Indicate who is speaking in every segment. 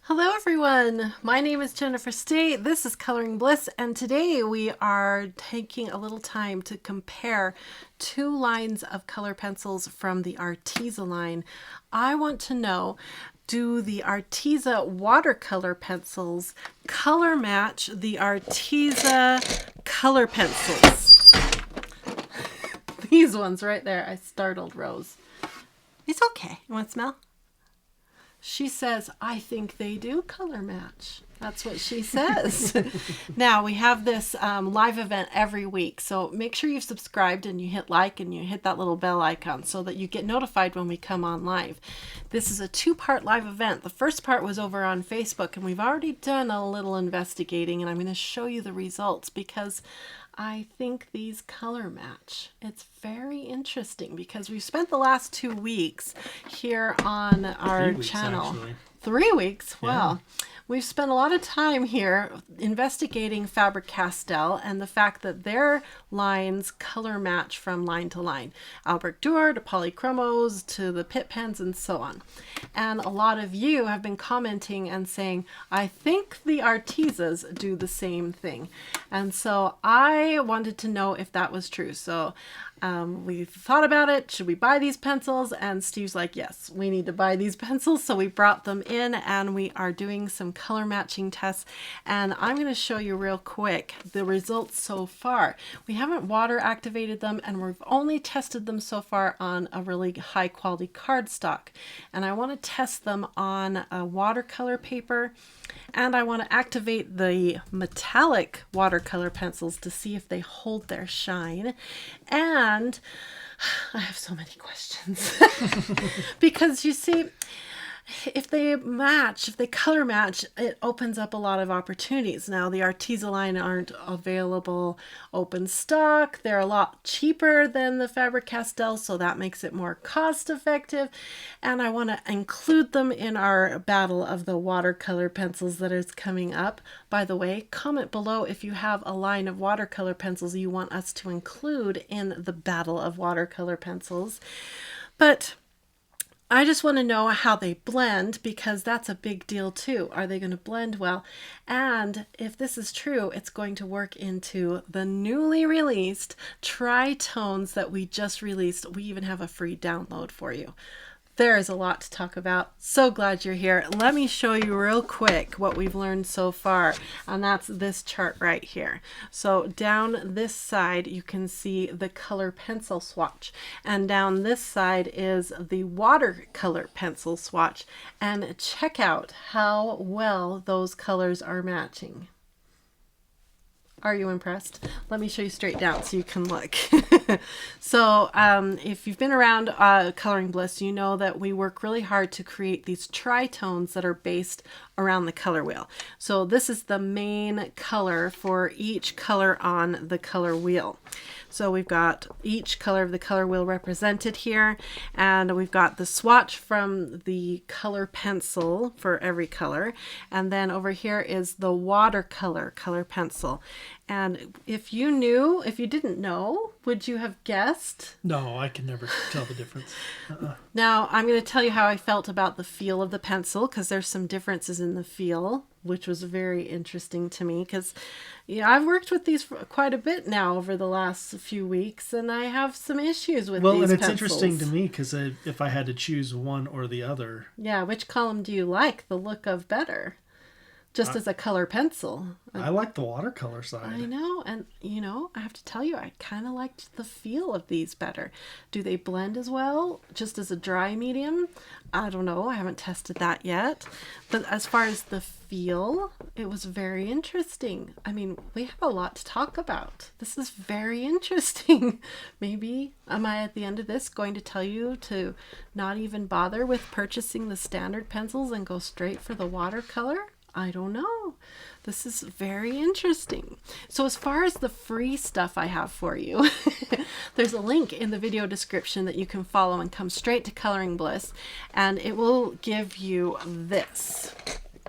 Speaker 1: Hello everyone, my name is Jennifer State, this is Coloring Bliss, and today we are taking a little time to compare two lines of color pencils from the Arteza line. I want to know, do the Arteza watercolor pencils color match the Arteza color pencils? These ones right there, I startled Rose. It's okay, you want to smell? She says, I think they do color match. That's what she says. Now, we have this live event every week, so make sure you've subscribed and you hit like and you hit that little bell icon so that you get notified when we come on live. This is a two-part live event. The first part was over on Facebook, and we've already done a little investigating, and I'm going to show you the results because I think these color match. It's very interesting because we've spent the last 2 weeks here on our channel. Actually. 3 weeks? Wow. Yeah. We've spent a lot of time here investigating Faber-Castell and the fact that their lines color match from line to line. Albrecht to Polychromos to the Pitt pens and so on. And a lot of you have been commenting and saying, I think the Artezas do the same thing. And so I wanted to know if that was true. So we thought about it. Should we buy these pencils? And Steve's like, yes, we need to buy these pencils. So we brought them in and we are doing some color matching tests. And I'm going to show you real quick the results so far. We haven't water activated them and we've only tested them so far on a really high quality cardstock. And I want to test them on a watercolor paper. And I want to activate the metallic watercolor pencils to see if they hold their shine. And I have so many questions because you see, if they match, if they color match, it opens up a lot of opportunities. Now, the Arteza line aren't available open stock. They're a lot cheaper than the Faber-Castell, so that makes it more cost effective. And I want to include them in our battle of the watercolor pencils that is coming up. By the way, comment below if you have a line of watercolor pencils you want us to include in the battle of watercolor pencils. But I just want to know how they blend because that's a big deal too. Are they going to blend well? And if this is true, it's going to work into the newly released Tritones that we just released. We even have a free download for you. There is a lot to talk about. So glad you're here. Let me show you real quick what we've learned so far, and that's this chart right here. So down this side, you can see the color pencil swatch, and down this side is the watercolor pencil swatch, and check out how well those colors are matching. Are you impressed? Let me show you straight down so you can look. So if you've been around Coloring Bliss, you know that we work really hard to create these tritones that are based around the color wheel. So this is the main color for each color on the color wheel. So we've got each color of the color wheel represented here, and we've got the swatch from the color pencil for every color, and then over here is the watercolor color pencil. And if you knew, if you didn't know, would you have guessed?
Speaker 2: No, I can never tell the difference.
Speaker 1: Now, I'm going to tell you how I felt about the feel of the pencil, because there's some differences in the feel, which was very interesting to me, because I've worked with these for quite a bit now over the last few weeks, and I have some issues with these pencils.
Speaker 2: Well, and it's interesting to me, because if I had to choose one or the other.
Speaker 1: Yeah, which column do you like the look of better? Just as a color pencil.
Speaker 2: I like the watercolor side.
Speaker 1: I know. And, I have to tell you, I kind of liked the feel of these better. Do they blend as well, just as a dry medium? I don't know. I haven't tested that yet. But as far as the feel, it was very interesting. I mean, we have a lot to talk about. This is very interesting. Maybe am I at the end of this going to tell you to not even bother with purchasing the standard pencils and go straight for the watercolor? I don't know. This is very interesting. So as far as the free stuff I have for you, there's a link in the video description that you can follow and come straight to Coloring Bliss, and it will give you this.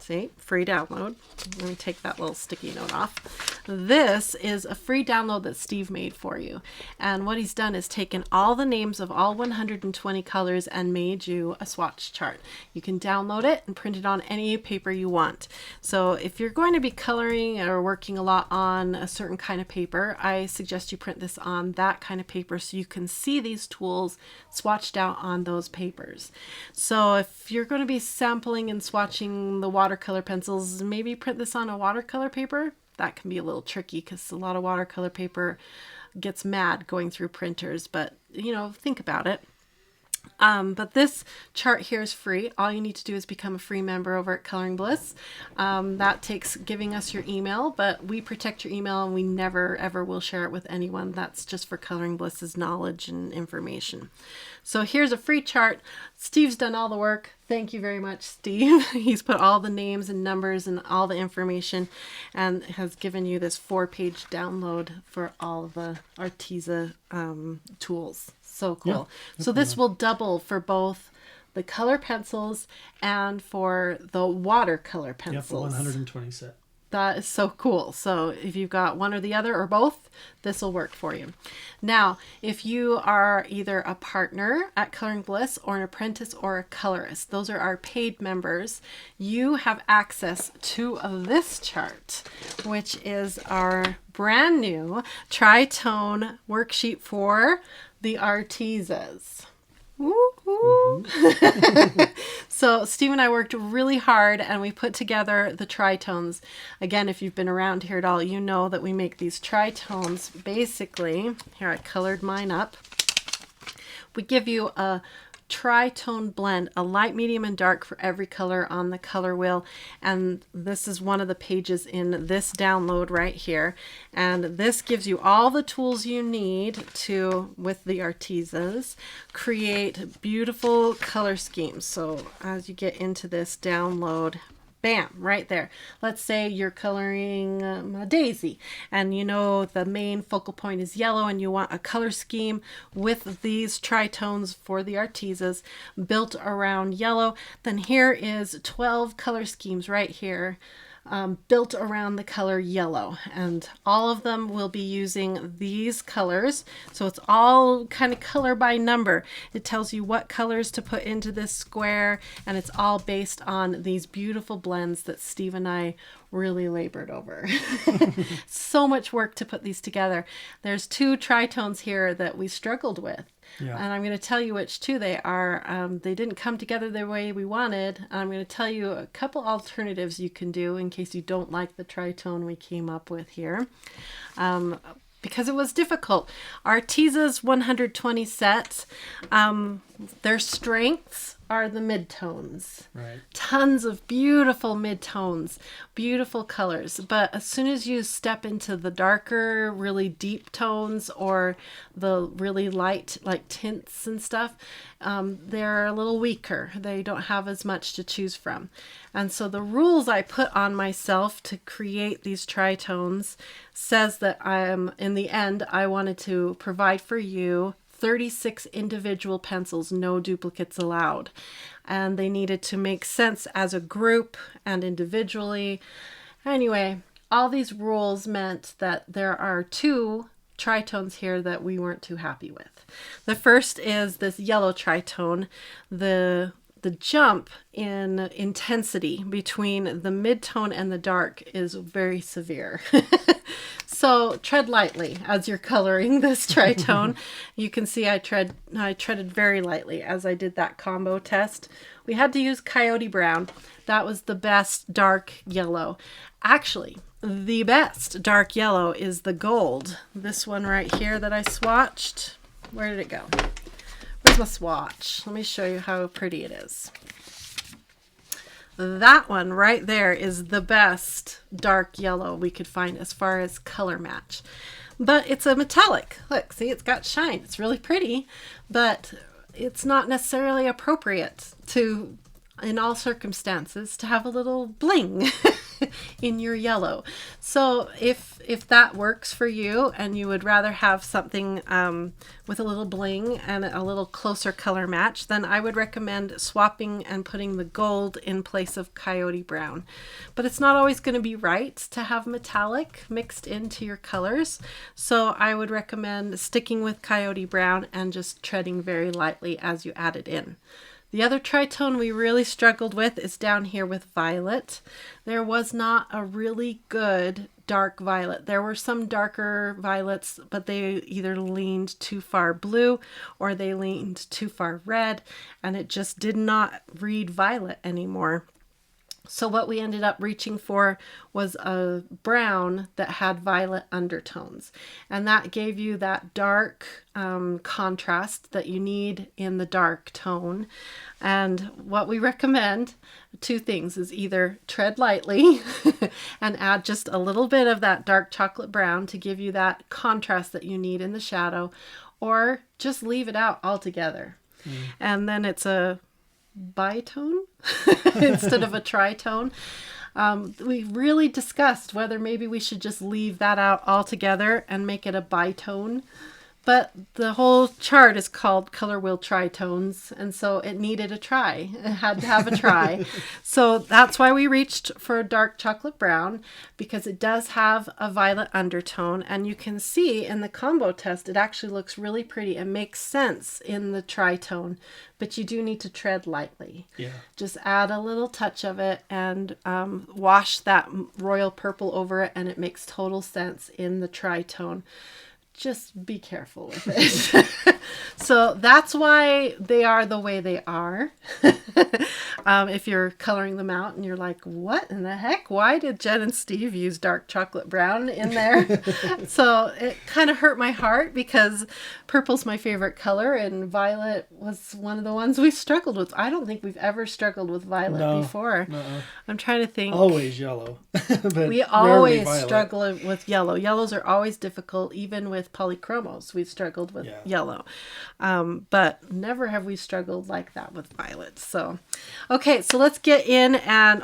Speaker 1: See, free download. Let me take that little sticky note off. This is a free download that Steve made for you. And what he's done is taken all the names of all 120 colors and made you a swatch chart. You can download it and print it on any paper you want. So if you're going to be coloring or working a lot on a certain kind of paper, I suggest you print this on that kind of paper so you can see these tools swatched out on those papers. So if you're going to be sampling and swatching the watercolor pencils, maybe print this on a watercolor paper. That can be a little tricky because a lot of watercolor paper gets mad going through printers, but think about it. But this chart here is free. All you need to do is become a free member over at Coloring Bliss. That takes giving us your email, but we protect your email and we never ever will share it with anyone. That's just for Coloring Bliss's knowledge and information. So here's a free chart. Steve's done all the work. Thank you very much, Steve. He's put all the names and numbers and all the information and has given you this 4-page download for all of the Arteza tools. So cool. Yeah, so this will double for both the color pencils and for the watercolor pencils.
Speaker 2: Yeah, for 120 set.
Speaker 1: That is so cool. So if you've got one or the other or both, this will work for you. Now, if you are either a partner at Coloring Bliss or an apprentice or a colorist, those are our paid members, you have access to this chart, which is our brand new Tritone worksheet for the Artezas. Woo-hoo. So Steve and I worked really hard and we put together the tritones. Again, if you've been around here at all, you know that we make these tritones. Basically, here I colored mine up. We give you a tritone blend, a light, medium, and dark for every color on the color wheel. And this is one of the pages in this download right here. And this gives you all the tools you need to, with the Artezas, create beautiful color schemes. So as you get into this download, bam, right there. Let's say you're coloring a daisy and the main focal point is yellow and you want a color scheme with these tritones for the Artezas built around yellow. Then here is 12 color schemes right here built around the color yellow, and all of them will be using these colors. So it's all kind of color by number. It tells you what colors to put into this square, and it's all based on these beautiful blends that Steve and I really labored over. So much work to put these together. There's 2 tritones here that we struggled with. Yeah. And I'm going to tell you which 2 they are. They didn't come together the way we wanted. I'm going to tell you a couple alternatives you can do in case you don't like the tritone we came up with here. Because it was difficult. Arteza's 120 sets, their strengths are the midtones.
Speaker 2: Right.
Speaker 1: Tons of beautiful midtones, beautiful colors. But as soon as you step into the darker, really deep tones or the really light, like tints and stuff, they're a little weaker. They don't have as much to choose from. And so the rules I put on myself to create these tritones says that in the end, I wanted to provide for you 36 individual pencils, no duplicates allowed. And they needed to make sense as a group and individually. Anyway, all these rules meant that there are 2 tritones here that we weren't too happy with. The first is this yellow tritone. The jump in intensity between the mid-tone and the dark is very severe. So tread lightly as you're coloring this tritone. You can see I treaded very lightly as I did that combo test. We had to use Coyote Brown. That was the best dark yellow. Actually, the best dark yellow is the gold. This one right here that I swatched. Where did it go? Where's my swatch? Let me show you how pretty it is. That one right there is the best dark yellow we could find as far as color match. But it's a metallic. Look, see, it's got shine. It's really pretty, but it's not necessarily appropriate to in all circumstances to have a little bling in your yellow. So if that works for you and you would rather have something with a little bling and a little closer color match, then I would recommend swapping and putting the gold in place of coyote brown. But it's not always going to be right to have metallic mixed into your colors. So I would recommend sticking with coyote brown and just treading very lightly as you add it in. The other tritone we really struggled with is down here with violet. There was not a really good dark violet. There were some darker violets, but they either leaned too far blue or they leaned too far red, and it just did not read violet anymore. So what we ended up reaching for was a brown that had violet undertones. And that gave you that dark contrast that you need in the dark tone. And what we recommend, two things, is either tread lightly and add just a little bit of that dark chocolate brown to give you that contrast that you need in the shadow, or just leave it out altogether. And then it's a bitone instead of a tritone. We really discussed whether maybe we should just leave that out altogether and make it a bitone. But the whole chart is called Color Wheel Tritones, and so it needed a try. It had to have a try. So that's why we reached for a dark chocolate brown, because it does have a violet undertone. And you can see in the combo test, it actually looks really pretty and makes sense in the tritone. But you do need to tread lightly.
Speaker 2: Yeah.
Speaker 1: Just add a little touch of it and wash that royal purple over it, and it makes total sense in the tritone. Just be careful with it. So that's why they are the way they are. If you're coloring them out and you're like, what in the heck? Why did Jen and Steve use dark chocolate brown in there? So it kind of hurt my heart because purple's my favorite color and violet was one of the ones we struggled with. I don't think we've ever struggled with violet before. I'm trying to think.
Speaker 2: Always yellow. But
Speaker 1: we always struggle with yellow. Yellows are always difficult, even with Polychromos. We've struggled with yellow. But never have we struggled like that with violet. So, okay, so let's get in and,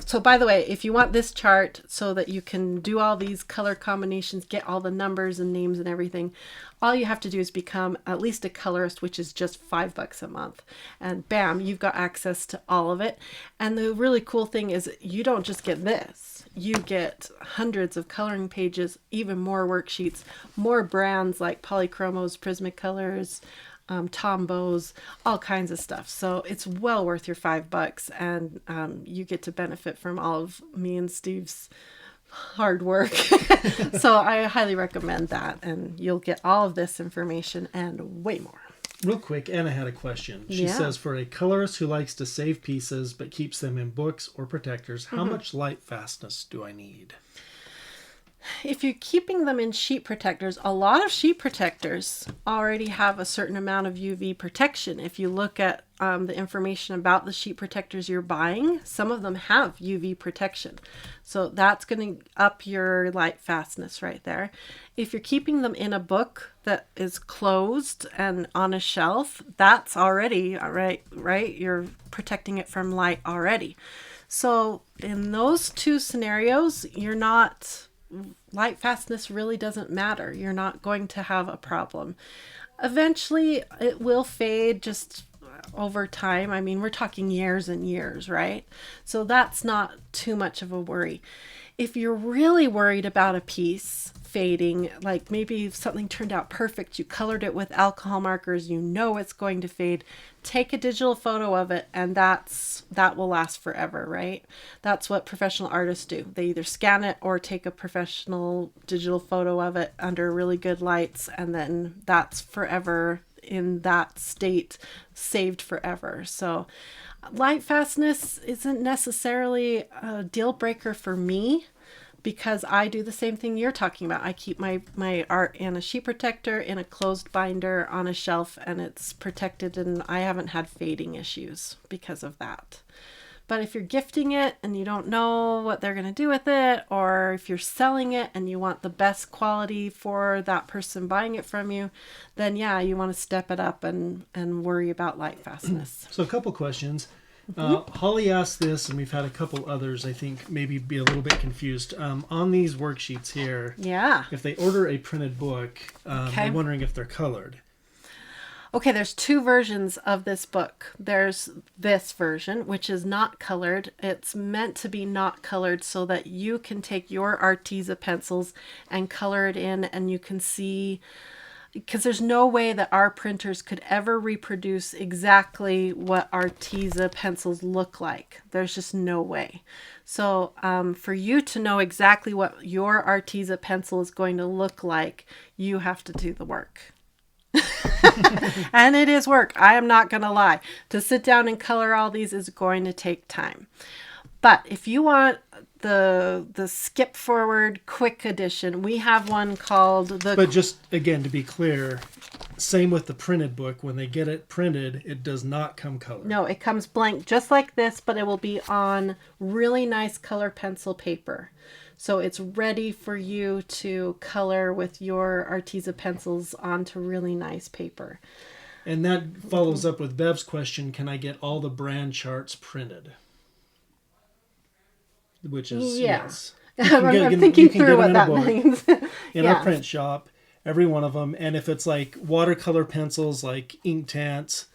Speaker 1: so by the way, if you want this chart so that you can do all these color combinations, get all the numbers and names and everything, all you have to do is become at least a colorist, which is just $5 a month. And bam, you've got access to all of it. And the really cool thing is you don't just get this. You get hundreds of coloring pages, even more worksheets, more brands like Polychromos, Prismacolors, Tombows, all kinds of stuff. So it's well worth your $5, and you get to benefit from all of me and Steve's hard work. So I highly recommend that, and you'll get all of this information and way more.
Speaker 2: Real quick, Anna had a question. She says, for a colorist who likes to save pieces but keeps them in books or protectors, how much Lightfastness do I need?
Speaker 1: If you're keeping them in sheet protectors, a lot of sheet protectors already have a certain amount of UV protection. If you look at the information about the sheet protectors you're buying, some of them have UV protection. So that's going to up your Lightfastness right there. If you're keeping them in a book that is closed and on a shelf, that's already, right? You're protecting it from light already. So in those two scenarios, Lightfastness really doesn't matter. You're not going to have a problem. Eventually, it will fade just over time. I mean, we're talking years and years, right? So that's not too much of a worry. If you're really worried about a piece fading, like maybe something turned out perfect, you colored it with alcohol markers, you know it's going to fade, take a digital photo of it, and that will last forever, right? That's what professional artists do. They either scan it or take a professional digital photo of it under really good lights, and then that's forever in that state, saved forever. So Lightfastness isn't necessarily a deal breaker for me, because I do the same thing you're talking about. I keep my art in a sheet protector, in a closed binder, on a shelf, and it's protected, and I haven't had fading issues because of that. But if you're gifting it and you don't know what they're going to do with it, or if you're selling it and you want the best quality for that person buying it from you, then yeah, you want to step it up and worry about Lightfastness.
Speaker 2: So a couple questions. Holly asked this, and we've had a couple others, I think, maybe be a little bit confused. On these worksheets here,
Speaker 1: Yeah.
Speaker 2: if they order a printed book,
Speaker 1: Okay.
Speaker 2: they're wondering if they're colored.
Speaker 1: Okay, there's two versions of this book. There's this version, which is not colored. It's meant to be not colored so that you can take your Arteza pencils and color it in, and you can see, because there's no way that our printers could ever reproduce exactly what Arteza pencils look like. There's just no way. So for you to know exactly what your Arteza pencil is going to look like, you have to do the work. And it is work. I am not going to lie. To sit down and color all these is going to take time. But if you want the skip forward quick edition, we have one called the...
Speaker 2: But just, again, to be clear, same with the printed book. When they get it printed, it does not come colored.
Speaker 1: No, it comes blank just like this, but it will be on really nice color pencil paper. So it's ready for you to color with your Arteza pencils onto really nice paper.
Speaker 2: And that follows up with Bev's question, can I get all the brand charts printed? Which is, yes.
Speaker 1: I'm thinking through what that means.
Speaker 2: In our print shop, every one of them. And if it's like watercolor pencils, like Inktense,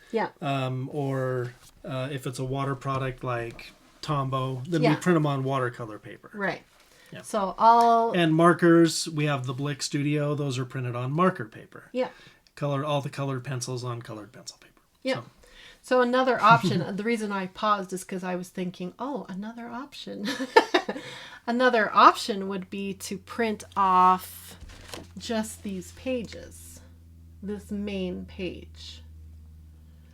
Speaker 2: or if it's a water product like Tombow, then we print them on watercolor paper.
Speaker 1: Right.
Speaker 2: Yeah.
Speaker 1: So all...
Speaker 2: And markers, we have the Blick Studio. Those are printed on marker paper.
Speaker 1: Yeah.
Speaker 2: All the colored pencils on colored pencil paper.
Speaker 1: Yeah. So another option, the reason I paused is because I was thinking, oh, another option. Another option would be to print off just these pages, this main page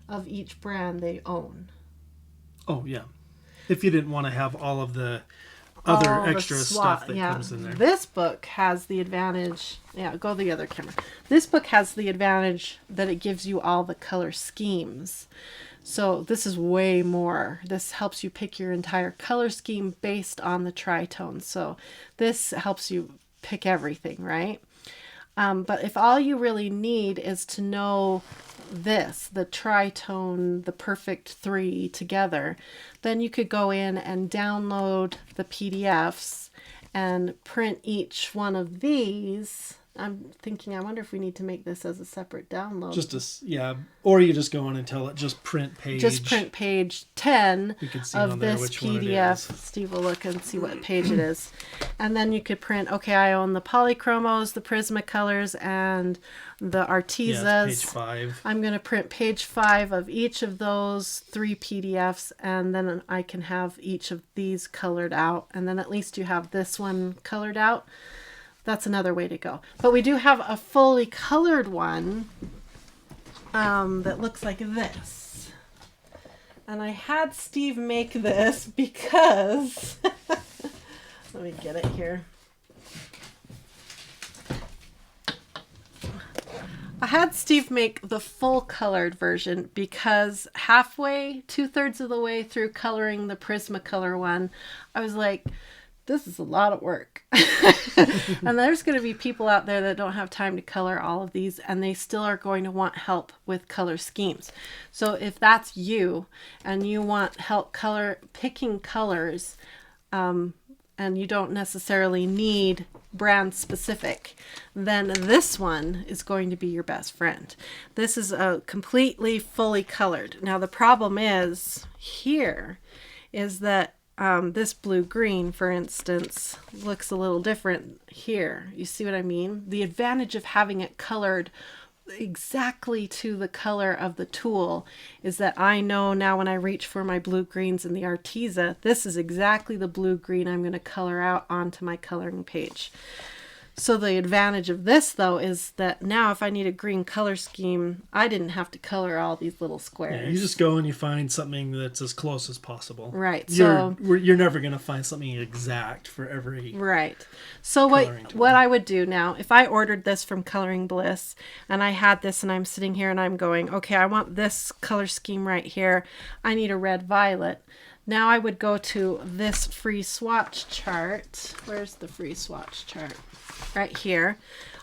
Speaker 1: of each brand they own.
Speaker 2: Oh, yeah. If you didn't want to have all of the other extra stuff that comes in there.
Speaker 1: This book has the advantage, go the other camera. This book has the advantage that it gives you all the color schemes. So this is way more. This helps you pick your entire color scheme based on the Tritone. So this helps you pick everything, right? But if all you really need is to know this, the Tritone, the perfect three together, then you could go in and download the PDFs and print each one of these. I'm thinking, I wonder if we need to make this as a separate download.
Speaker 2: Or you just go in and tell it just print page.
Speaker 1: Just print page 10
Speaker 2: of
Speaker 1: this PDF. Steve will look and see what page it is. And then you could print, okay, I own the Polychromos, the Prismacolors, and the Artezas.
Speaker 2: Yeah, page 5.
Speaker 1: I'm going to print page 5 of each of those 3 PDFs, and then I can have each of these colored out. And then at least you have this one colored out. That's another way to go. But we do have a fully colored one that looks like this. And I had Steve make this because... let me get it here. I had Steve make the full colored version because halfway, 2/3 of the way through coloring the Prismacolor one, I was like, this is a lot of work. And there's going to be people out there that don't have time to color all of these, and they still are going to want help with color schemes. So if that's you and you want help picking colors, and you don't necessarily need brand specific, then this one is going to be your best friend. This is completely fully colored. Now the problem is that this blue-green, for instance, looks a little different here. You see what I mean? The advantage of having it colored exactly to the color of the tool is that I know now when I reach for my blue-greens in the Arteza, this is exactly the blue-green I'm going to color out onto my coloring page. So the advantage of this, though, is that now if I need a green color scheme, I didn't have to color all these little squares.
Speaker 2: Yeah, you just go and you find something that's as close as possible.
Speaker 1: Right.
Speaker 2: You're never going to find something exact for every
Speaker 1: right. So what I would do now, if I ordered this from Coloring Bliss, and I had this and I'm sitting here and I'm going, okay, I want this color scheme right here. I need a red violet. Now I would go to this free swatch chart. Where's the free swatch chart? Right here,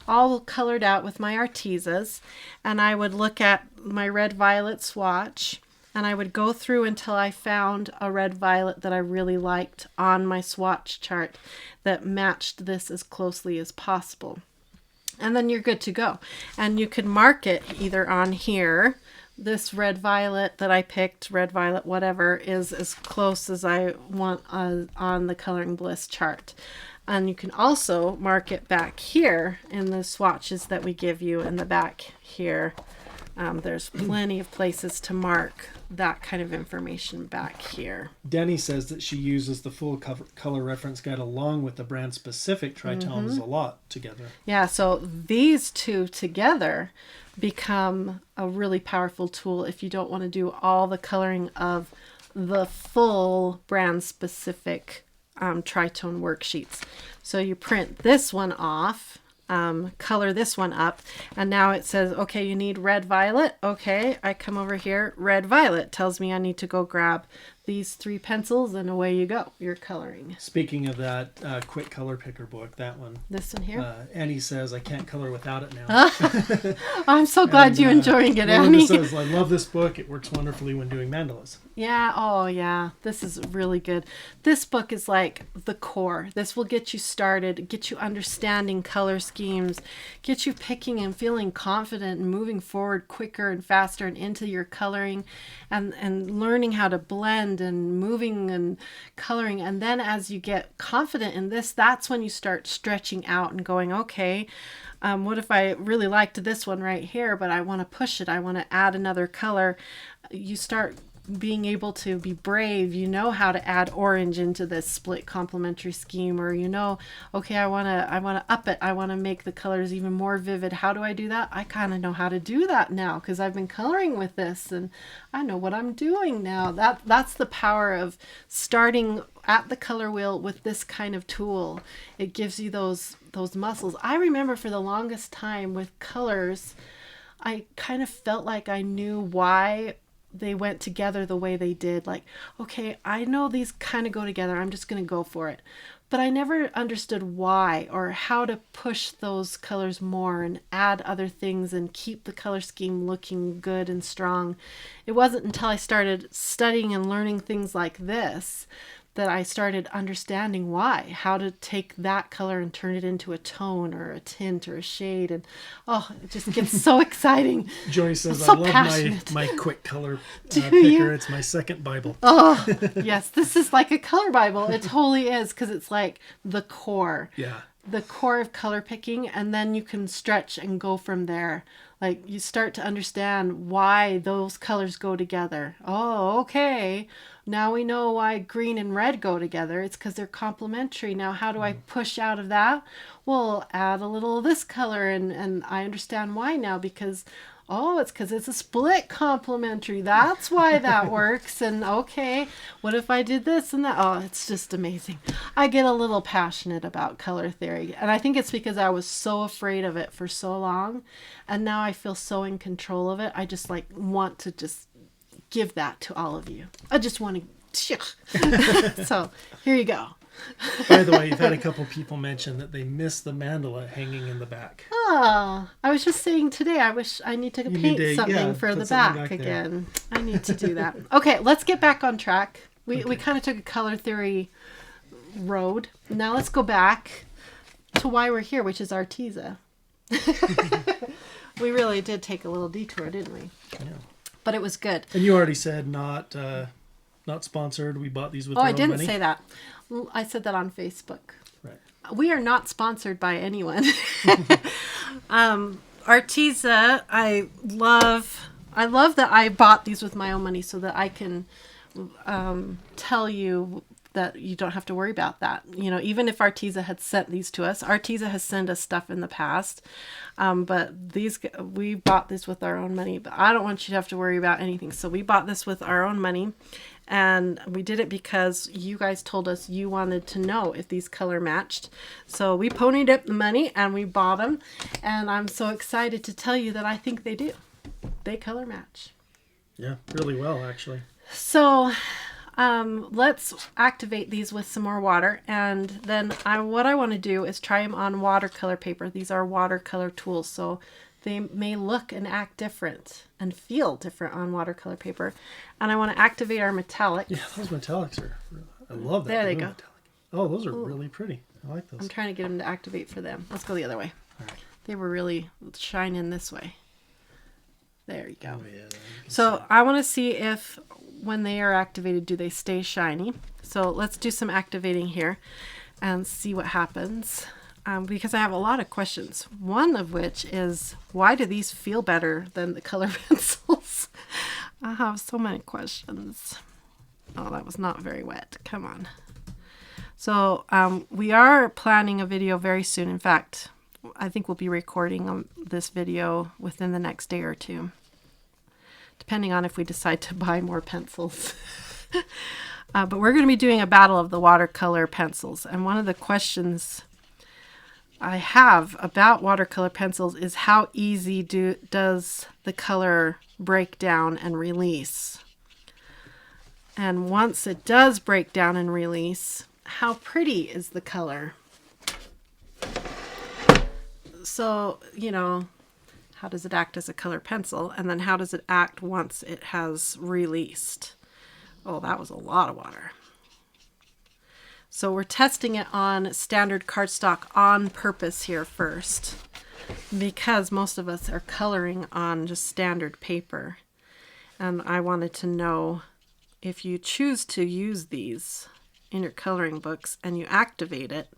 Speaker 1: all colored out with my Artezas, and I would look at my red violet swatch, and I would go through until I found a red violet that I really liked on my swatch chart that matched this as closely as possible. And then you're good to go. And you could mark it either on here. This red violet that I picked, red violet whatever, is as close as I want on the Coloring Bliss chart. And you can also mark it back here in the swatches that we give you in the back here. There's plenty of places to mark that kind of information back here.
Speaker 2: Denny says that she uses the full color reference guide along with the brand specific tritones a lot together.
Speaker 1: Yeah, so these two together become a really powerful tool if you don't want to do all the coloring of the full brand specific tritone worksheets. So you print this one off, color this one up, and now it says, okay, you need red violet. Okay, I come over here, red violet tells me I need to go grab these 3 pencils, and away you go, you're coloring.
Speaker 2: Speaking of that quick color picker book, that one.
Speaker 1: This one here?
Speaker 2: Annie says, I can't color without it now.
Speaker 1: I'm so glad you're enjoying it, Annie.
Speaker 2: Says, I love this book. It works wonderfully when doing mandalas.
Speaker 1: Yeah, oh yeah, this is really good. This book is like the core. This will get you started, get you understanding color schemes, get you picking and feeling confident and moving forward quicker and faster and into your coloring and learning how to blend and moving and coloring. And then as you get confident in this, that's when you start stretching out and going, okay, what if I really liked this one right here, but I want to push it, I want to add another color. You start being able to be brave. You know how to add orange into this split complementary scheme, or you know, okay, I want to up it, I want to make the colors even more vivid. How do I do that? I kind of know how to do that now because I've been coloring with this and I know what I'm doing now. That's the power of starting at the color wheel with this kind of tool. It gives you those muscles. I remember for the longest time with colors, I kind of felt like I knew why they went together the way they did. Like, okay, I know these kind of go together, I'm just going to go for it. But I never understood why or how to push those colors more and add other things and keep the color scheme looking good and strong. It wasn't until I started studying and learning things like this that I started understanding why, how to take that color and turn it into a tone or a tint or a shade. And oh, it just gets so exciting.
Speaker 2: Joy says,
Speaker 1: so
Speaker 2: I love
Speaker 1: passionate.
Speaker 2: my quick color
Speaker 1: Do
Speaker 2: picker.
Speaker 1: you?
Speaker 2: It's my second Bible.
Speaker 1: Oh, yes, this is like a color Bible. It totally is, because it's like the core.
Speaker 2: Yeah.
Speaker 1: The core of color picking, and then you can stretch and go from there. Like you start to understand why those colors go together. Oh, okay. Now we know why green and red go together. It's because they're complementary. Now how do I push out of that? Well, add a little of this color, and I understand why now, because oh, it's because it's a split complementary. That's why that works. And okay, what if I did this and that? Oh, it's just amazing. I get a little passionate about color theory. And I think it's because I was so afraid of it for so long. And now I feel so in control of it. I just like want to just give that to all of you. I just want to. So here you go.
Speaker 2: By the way, you've had a couple people mention that they miss the mandala hanging in the back.
Speaker 1: Oh, I was just saying today, I wish I need to paint something for the back again. I need to do that. Okay, let's get back on track. We kind of took a color theory road. Now let's go back to why we're here, which is Arteza. We really did take a little detour, didn't we?
Speaker 2: Yeah.
Speaker 1: But it was good.
Speaker 2: And you already said not sponsored. We bought these with our own money.
Speaker 1: I didn't say that. I said that on Facebook.
Speaker 2: Right.
Speaker 1: We are not sponsored by anyone. Arteza, I love that I bought these with my own money so that I can tell you that you don't have to worry about that. You know, even if Arteza had sent these to us, Arteza has sent us stuff in the past, but we bought this with our own money. But I don't want you to have to worry about anything. So we bought this with our own money, and we did it because you guys told us you wanted to know if these color matched. So we ponied up the money and we bought them, and I'm so excited to tell you that I think they do. They color match.
Speaker 2: Yeah, really well, actually.
Speaker 1: So let's activate these with some more water, and then what I want to do is try them on watercolor paper. These are watercolor tools, so they may look and act different and feel different on watercolor paper. And I want to activate our metallics.
Speaker 2: Yeah, those metallics are, I love that.
Speaker 1: There they go.
Speaker 2: Metallic. Oh, those are really pretty. I like those.
Speaker 1: I'm trying to get them to activate for them. Let's go the other way.
Speaker 2: All right.
Speaker 1: They were really shining this way. There you go.
Speaker 2: Oh, yeah,
Speaker 1: So I want to see if when they are activated, do they stay shiny? So let's do some activating here and see what happens. Because I have a lot of questions. One of which is, why do these feel better than the color pencils? I have so many questions. Oh, that was not very wet. Come on. So we are planning a video very soon. In fact, I think we'll be recording this video within the next day or two, depending on if we decide to buy more pencils. But we're going to be doing a battle of the watercolor pencils. And one of the questions I have about watercolor pencils is how easy does the color break down and release? And once it does break down and release, how pretty is the color? So, you know, how does it act as a color pencil? And then how does it act once it has released? Oh, that was a lot of water. So we're testing it on standard cardstock on purpose here first, because most of us are coloring on just standard paper. And I wanted to know, if you choose to use these in your coloring books and you activate it,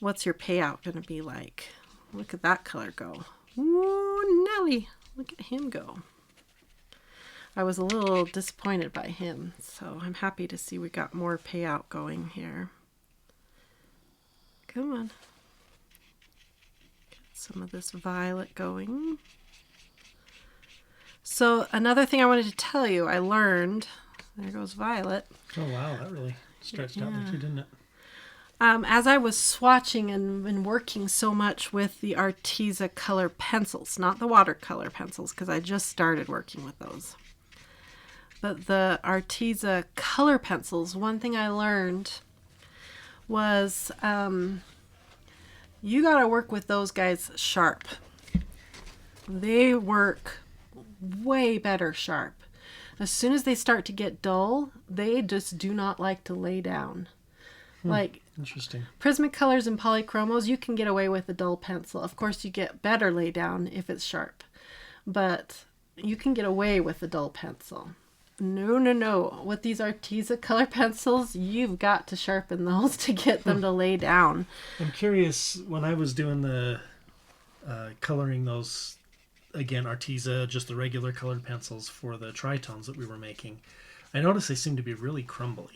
Speaker 1: what's your payout going to be like? Look at that color go. Ooh, Nelly, look at him go. I was a little disappointed by him, so I'm happy to see we got more payout going here. Come on. Get some of this violet going. So another thing I wanted to tell you, I learned, there goes Violet.
Speaker 2: Oh wow, that really stretched out there too, didn't it?
Speaker 1: As I was swatching and working so much with the Arteza color pencils, not the watercolor pencils, because I just started working with those. But the Arteza color pencils, one thing I learned was you got to work with those guys sharp. They work way better sharp. As soon as they start to get dull, they just do not like to lay down. Like,
Speaker 2: interesting.
Speaker 1: Prismacolors and Polychromos, you can get away with a dull pencil. Of course, you get better lay down if it's sharp. But you can get away with a dull pencil. No, no, no. With these Arteza color pencils, you've got to sharpen those to get them to lay down.
Speaker 2: I'm curious, when I was doing the coloring those, again, Arteza, just the regular colored pencils for the tritones that we were making, I noticed they seemed to be really crumbly.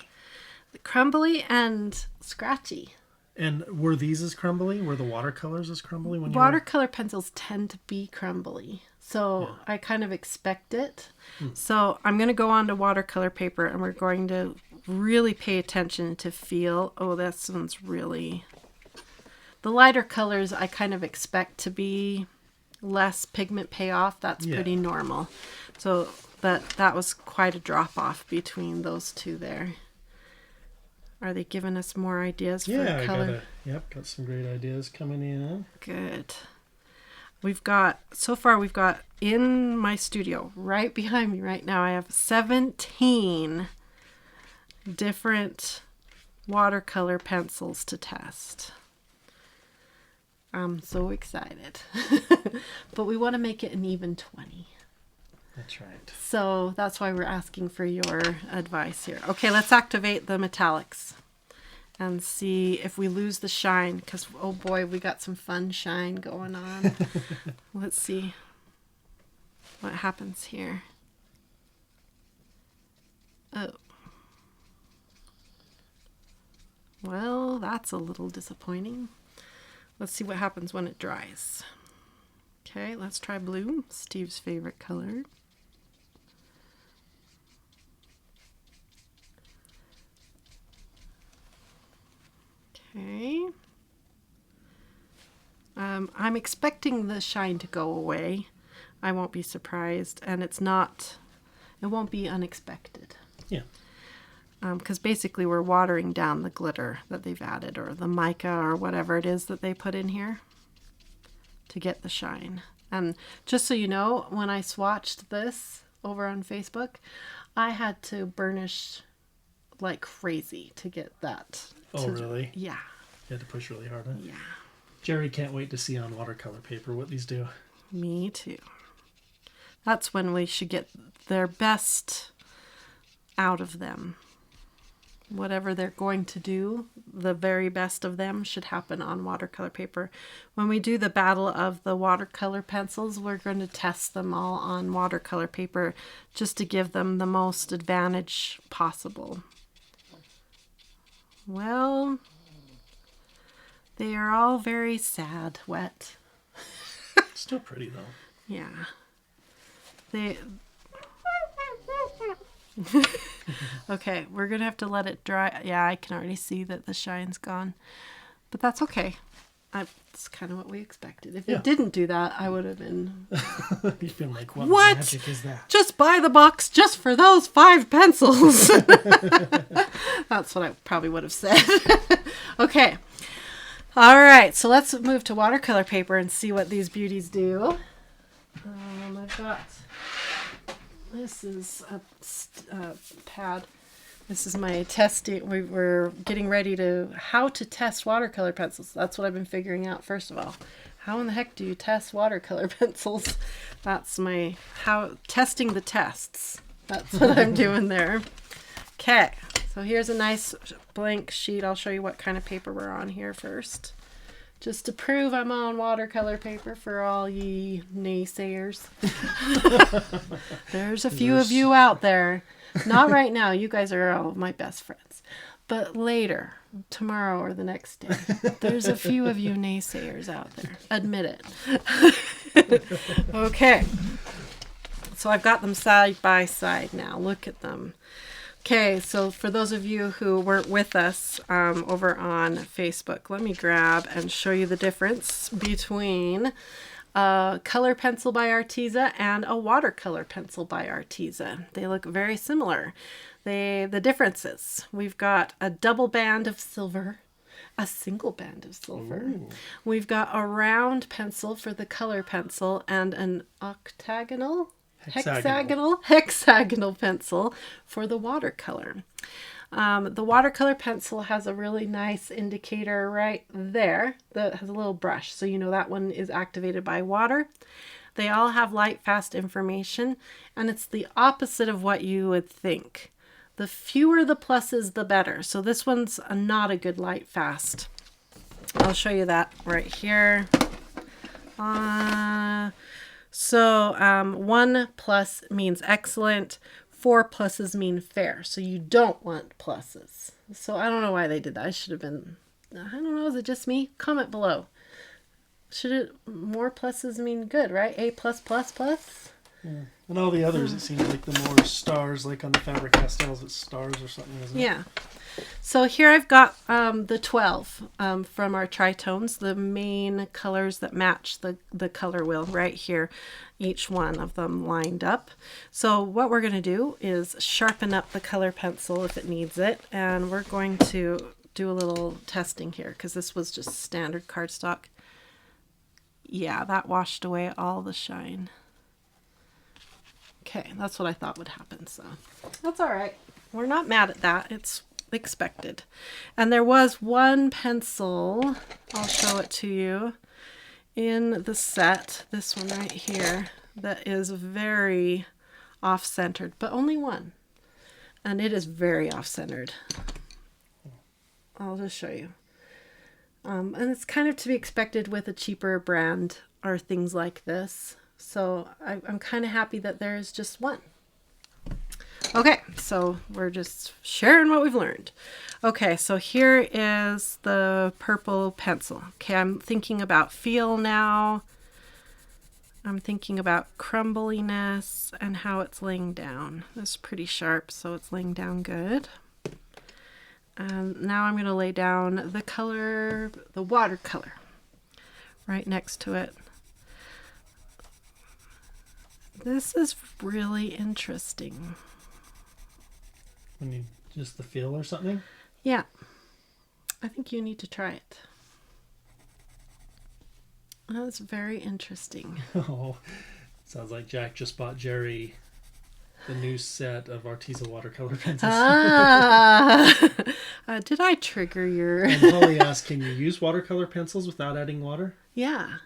Speaker 1: Crumbly and scratchy.
Speaker 2: And were these as crumbly? Were the watercolors as crumbly? When
Speaker 1: Watercolor pencils tend to be crumbly. So yeah. I kind of expect it. So I'm going to go on to watercolor paper and we're going to really pay attention to feel, oh, this one's really... The lighter colors I kind of expect to be less pigment payoff. That's pretty normal. So that was quite a drop off between those two there. Are they giving us more ideas for color?
Speaker 2: Got some great ideas coming in.
Speaker 1: Good. We've got in my studio, right behind me right now, I have 17 different watercolor pencils to test. I'm so excited. But we want to make it an even 20.
Speaker 2: That's right.
Speaker 1: So that's why we're asking for your advice here. Okay, let's activate the metallics and see if we lose the shine, because, oh boy, we got some fun shine going on. Let's see what happens here. Oh. Well, that's a little disappointing. Let's see what happens when it dries. Okay, let's try blue, Steve's favorite color. Okay. I'm expecting the shine to go away. I won't be surprised, and it won't be unexpected.
Speaker 2: Yeah.
Speaker 1: Because basically we're watering down the glitter that they've added, or the mica, or whatever it is that they put in here to get the shine. And just so you know, when I swatched this over on Facebook, I had to burnish like crazy to get that.
Speaker 2: Oh, really?
Speaker 1: Yeah.
Speaker 2: You had to push really hard, huh?
Speaker 1: Yeah.
Speaker 2: Jerry can't wait to see on watercolor paper what these do.
Speaker 1: Me too. That's when we should get their best out of them. Whatever they're going to do, the very best of them should happen on watercolor paper. When we do the battle of the watercolor pencils, we're going to test them all on watercolor paper just to give them the most advantage possible. Well, they are all very sad, wet.
Speaker 2: Still pretty though.
Speaker 1: Yeah. They... Okay, we're gonna have to let it dry. Yeah, I can already see that the shine's gone, but that's okay. It's kind of what we expected. If it didn't do that, I would have been...
Speaker 2: You've been like, what magic is that?
Speaker 1: Just buy the box just for those 5 pencils. That's what I probably would have said. Okay. All right, so let's move to watercolor paper and see what these beauties do. I've got... This is a pad. This is my testing. We were getting ready to how to test watercolor pencils. That's what I've been figuring out first of all. How in the heck do you test watercolor pencils? That's my testing the tests. That's what I'm doing there. Okay, so here's a nice blank sheet. I'll show you what kind of paper we're on here first. Just to prove I'm on watercolor paper for all ye naysayers. There's a few of you out there. Not right now. You guys are all my best friends. But later, tomorrow or the next day, there's a few of you naysayers out there. Admit it. Okay. So I've got them side by side now. Look at them. Okay, so for those of you who weren't with us over on Facebook, let me grab and show you the difference between a color pencil by Arteza and a watercolor pencil by Arteza. They look very similar. The differences, we've got a double band of silver, a single band of silver. Ooh. We've got a round pencil for the color pencil and an hexagonal pencil for the watercolor. The watercolor pencil has a really nice indicator right there that has a little brush, so you know that one is activated by water. They all have light fast information, and it's the opposite of what you would think. The fewer the pluses, the better. So this one's not a good light fast. I'll show you that right here. So 1 plus means excellent, 4 pluses mean fair. So you don't want pluses. So I don't know why they did that. I should have been, I don't know, is it just me? Comment below. Should it, more pluses mean good, right? A plus plus plus?
Speaker 2: Yeah. And all the others, it seems like the more stars, like on the Faber-Castells, it's stars or something, isn't it?
Speaker 1: Yeah. So here I've got the 12 from our Tritones, the main colors that match the color wheel right here, each one of them lined up. So what we're going to do is sharpen up the color pencil if it needs it, and we're going to do a little testing here because this was just standard cardstock. Yeah, that washed away all the shine. Okay, that's what I thought would happen, so that's all right. We're not mad at that. It's expected. And there was one pencil, I'll show it to you, in the set, this one right here, that is very off-centered, but only one. And it is very off-centered. I'll just show you. And it's kind of to be expected with a cheaper brand or things like this. So I'm kind of happy that there's just one. Okay, so we're just sharing what we've learned. Okay, so here is the purple pencil. Okay, I'm thinking about feel now. I'm thinking about crumbliness and how it's laying down. It's pretty sharp, so it's laying down good. And now I'm going to lay down the color, the watercolor, right next to it. This is really interesting.
Speaker 2: When you just the feel or something?
Speaker 1: Yeah. I think you need to try it. That's very interesting.
Speaker 2: Oh, sounds like Jack just bought Jerry the new set of Arteza watercolor pencils.
Speaker 1: Did I trigger your...
Speaker 2: And Holly asked, can you use watercolor pencils without adding water?
Speaker 1: Yeah.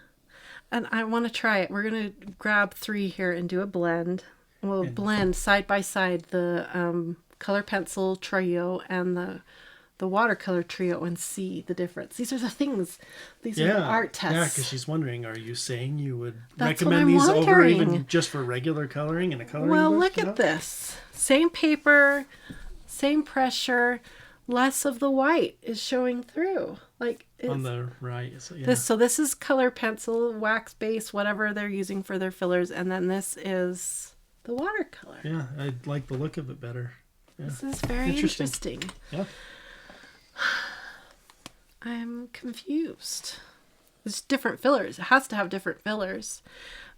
Speaker 1: And I want to try it. We're going to grab 3 here and do a blend. We'll blend side by side the color pencil trio and the watercolor trio and see the difference. These are the things. These are the art tests.
Speaker 2: Yeah, because she's wondering, are you saying you would
Speaker 1: That's
Speaker 2: recommend
Speaker 1: what I'm
Speaker 2: these over
Speaker 1: wondering.
Speaker 2: even just for regular coloring in a coloring book?
Speaker 1: Well, look at this. Same paper, same pressure, less of the white is showing through. Like
Speaker 2: on the right. So, yeah.
Speaker 1: This is color pencil, wax base, whatever they're using for their fillers, and then this is the watercolor.
Speaker 2: Yeah, I like the look of it better. Yeah.
Speaker 1: This is very interesting.
Speaker 2: Yeah.
Speaker 1: I'm confused. It's different fillers. It has to have different fillers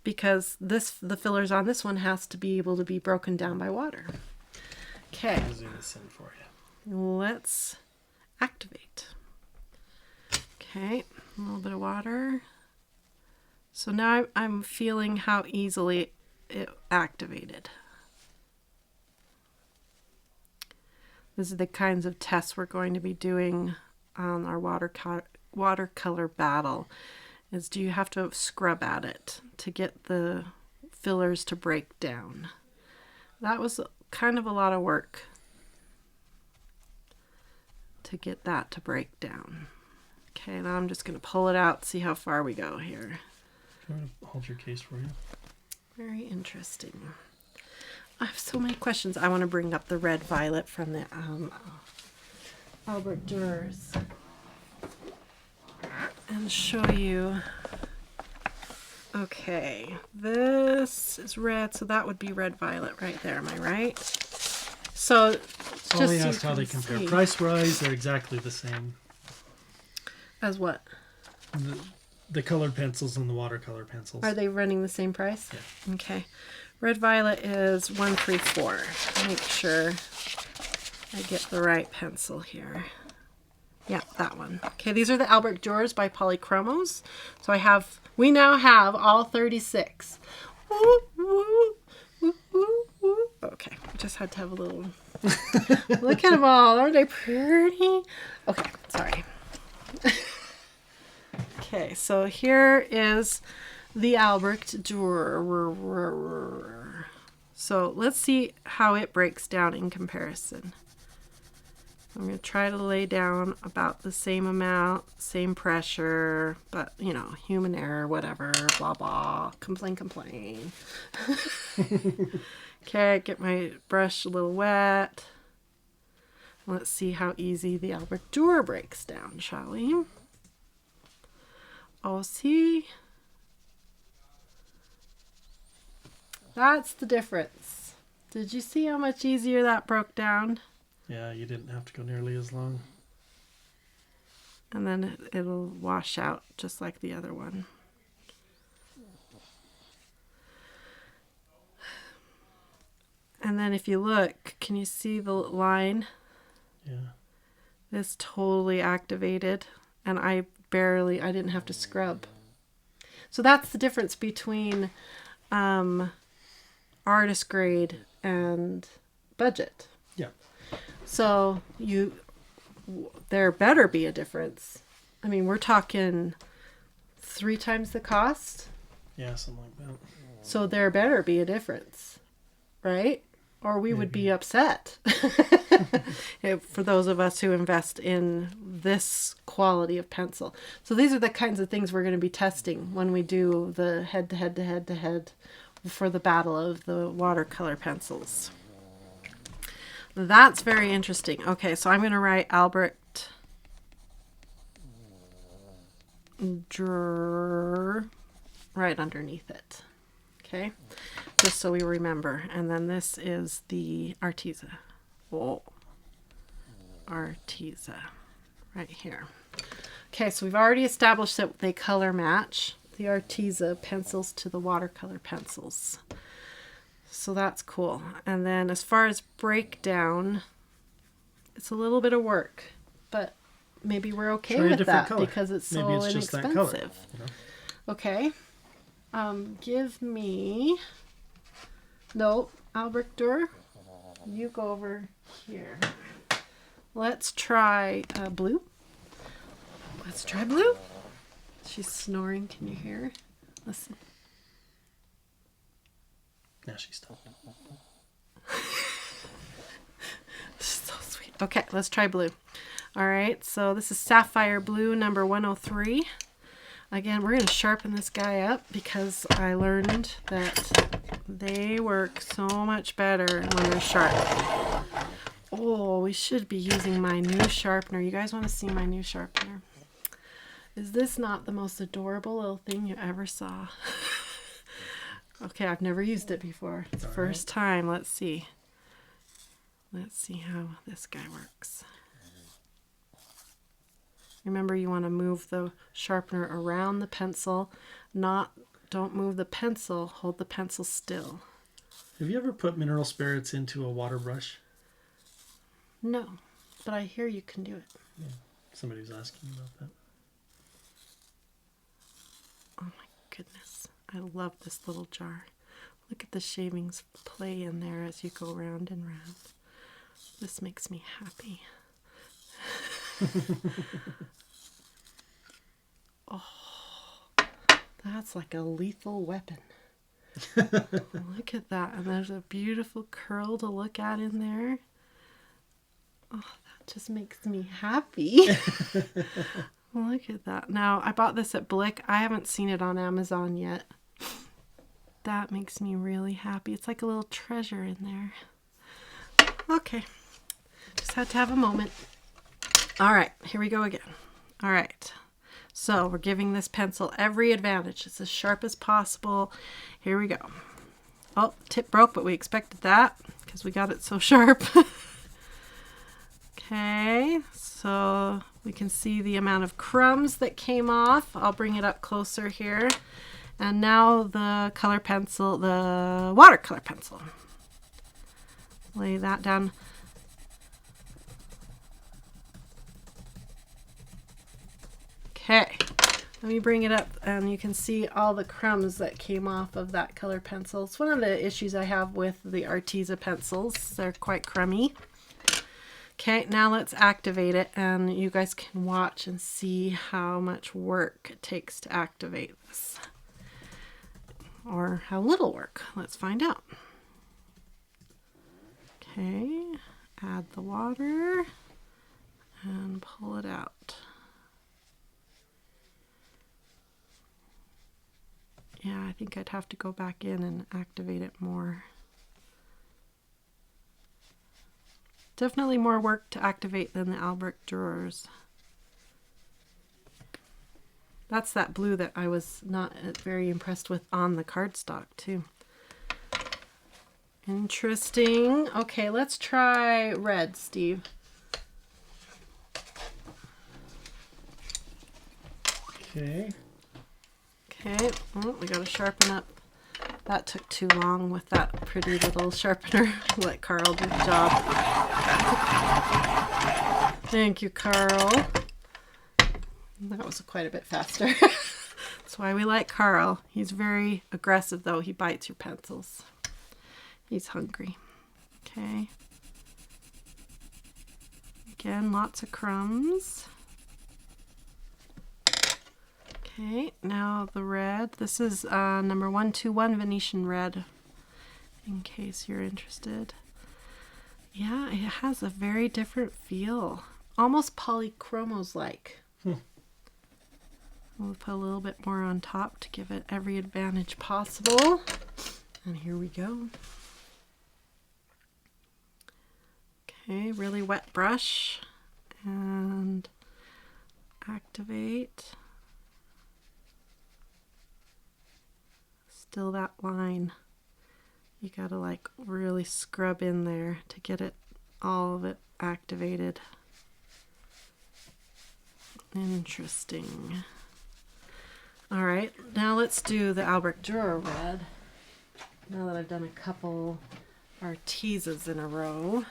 Speaker 1: because the fillers on this one has to be able to be broken down by water. Okay.
Speaker 2: I'll zoom this in for you.
Speaker 1: Let's activate. Okay, a little bit of water. So now I'm feeling how easily it activated. This is the kinds of tests we're going to be doing on our watercolor battle. Is do you have to scrub at it to get the fillers to break down? That was kind of a lot of work to get that to break down. Okay, now I'm just going to pull it out, see how far we go here.
Speaker 2: Do you want to hold your case for you?
Speaker 1: Very interesting. I have so many questions. I want to bring up the red violet from the Albrecht Durers and show you. Okay, this is red, so that would be red violet right there. Am I right? So
Speaker 2: Holly asked how they compare price-wise. They're exactly the same.
Speaker 1: As what?
Speaker 2: The colored pencils and the watercolor pencils.
Speaker 1: Are they running the same price?
Speaker 2: Yeah.
Speaker 1: Okay. Red violet is 134. Make sure I get the right pencil here. Yeah, that one. Okay, these are the Albrecht Durers by Polychromos. So we now have all 36. Okay, just had to have a little look at them all. Aren't they pretty? Okay, sorry. Okay, so here is the Albrecht Dürer. So let's see how it breaks down in comparison. I'm going to try to lay down about the same amount, same pressure, but, you know, human error, whatever, blah, blah, complain. Okay, get my brush a little wet. Let's see how easy the Albrecht Dürer breaks down, shall we? Oh, see? That's the difference. Did you see how much easier that broke down?
Speaker 2: Yeah, you didn't have to go nearly as long.
Speaker 1: And then it'll wash out just like the other one. And then if you look, can you see the line?
Speaker 2: Yeah.
Speaker 1: This totally activated, and I didn't have to scrub. So that's the difference between artist grade and budget.
Speaker 2: Yeah.
Speaker 1: So there better be a difference. I mean, we're talking 3 times the cost.
Speaker 2: Yeah, something like that.
Speaker 1: So there better be a difference, right? Or we would be upset. For those of us who invest in this quality of pencil. So these are the kinds of things we're going to be testing when we do the head-to-head for the battle of the watercolor pencils. That's very interesting. Okay, so I'm going to write Albrecht Dürer right underneath it. Okay, just so we remember. And then this is the Arteza. Oh, Arteza right here. Okay, so we've already established that they color match the Arteza pencils to the watercolor pencils. So that's cool. And then as far as breakdown, it's a little bit of work, but maybe we're okay with that color. Because it's so inexpensive.
Speaker 2: That color, you know?
Speaker 1: Okay. Give me... No, Albrecht, you go over here. Let's try blue. Let's try blue. She's snoring. Can you hear her? Listen.
Speaker 2: Now she's talking.
Speaker 1: So sweet. Okay, let's try blue. All right, so this is Sapphire Blue number 103. Again, we're going to sharpen this guy up because I learned that they work so much better when they're sharp. Oh, we should be using my new sharpener. You guys want to see my new sharpener? Is this not the most adorable little thing you ever saw? Okay, I've never used it before. It's the first time. Let's see. Let's see how this guy works. Remember, you want to move the sharpener around the pencil. Don't move the pencil. Hold the pencil still.
Speaker 2: Have you ever put mineral spirits into a water brush?
Speaker 1: No, but I hear you can do it.
Speaker 2: Yeah, somebody was asking about that.
Speaker 1: Oh my goodness. I love this little jar. Look at the shavings play in there as you go round and round. This makes me happy. Oh, that's like a lethal weapon. Look at that. And there's a beautiful curl to look at in there. Oh, that just makes me happy. Look at that. Now, I bought this at Blick. I haven't seen it on Amazon yet. That makes me really happy. It's like a little treasure in there. Okay. Just had to have a moment. All right, here we go again. All right. So we're giving this pencil every advantage. It's as sharp as possible. Here we go. Oh, tip broke, but we expected that because we got it so sharp. Okay, so we can see the amount of crumbs that came off. I'll bring it up closer here. And now the color pencil, the watercolor pencil. Lay that down. Okay, let me bring it up and you can see all the crumbs that came off of that color pencil. It's one of the issues I have with the Arteza pencils. They're quite crummy. Okay, now let's activate it and you guys can watch and see how much work it takes to activate this. Or how little work. Let's find out. Okay, add the water and pull it out. Yeah, I think I'd have to go back in and activate it more. Definitely more work to activate than the Albrecht Durers. That's that blue that I was not very impressed with on the cardstock too. Interesting. Okay, let's try red, Steve.
Speaker 2: Okay.
Speaker 1: Okay, oh, we gotta sharpen up. That took too long with that pretty little sharpener. Let Carl do the job. Thank you, Carl. That was quite a bit faster. That's why we like Carl. He's very aggressive though. He bites your pencils. He's hungry. Okay. Again, lots of crumbs. Okay, now the red. This is number 121 Venetian red, in case you're interested. Yeah, it has a very different feel. Almost Polychromos like. We'll put a little bit more on top to give it every advantage possible. And here we go. Okay, really wet brush. And activate. Still that line. You gotta like really scrub in there to get it, all of it activated. Interesting. All right, now let's do the Albrecht Dürer red. Now that I've done a couple Artezas in a row,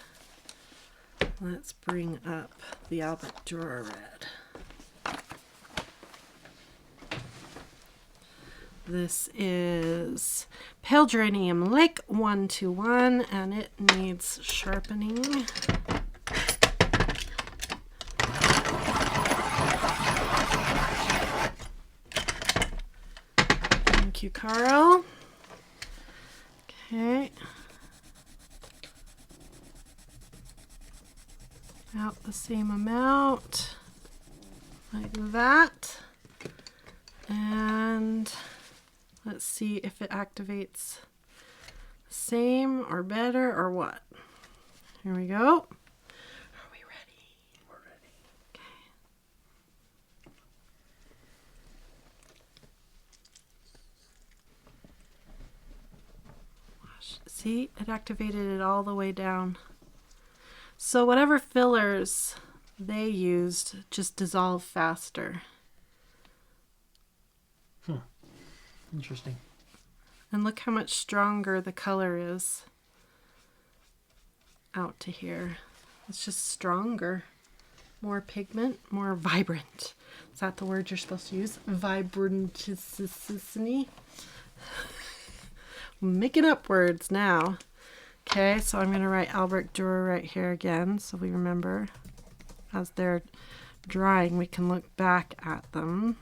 Speaker 1: let's bring up the Albrecht Dürer red. This is Pale Geranium Lake 121, and it needs sharpening. Thank you, Carl. Okay. About the same amount, like that. And let's see if it activates the same or better or what. Here we go. Are we ready?
Speaker 2: We're ready.
Speaker 1: Okay. See, it activated it all the way down. So whatever fillers they used just dissolve faster.
Speaker 2: Interesting.
Speaker 1: And look how much stronger the color is out to here. It's just stronger. More pigment, more vibrant. Is that the word you're supposed to use? Vibranticity. Making up words now. Okay, so I'm going to write Albrecht Dürer right here again, so we remember as they're drying, we can look back at them.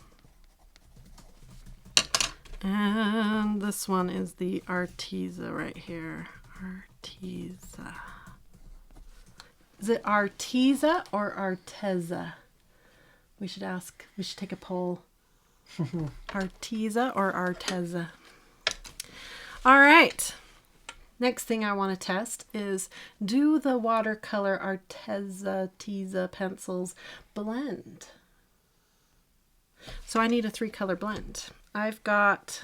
Speaker 1: And this one is the Arteza right here. Arteza. Is it Arteza or Arteza? We should ask, we should take a poll. Arteza or Arteza? All right. Next thing I want to test is, do the watercolor Arteza pencils blend? So I need a 3-color blend. I've got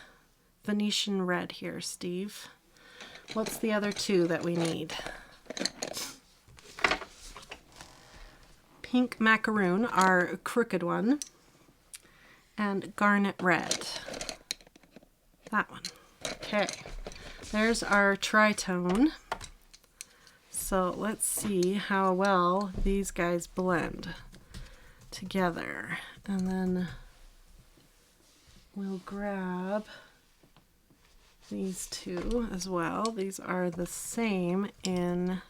Speaker 1: Venetian red here, Steve. What's the other 2 that we need? Pink macaroon, our crooked one, and garnet red. That one. Okay. There's our Tritone. So let's see how well these guys blend together. And then we'll grab these 2 as well. These are the same in,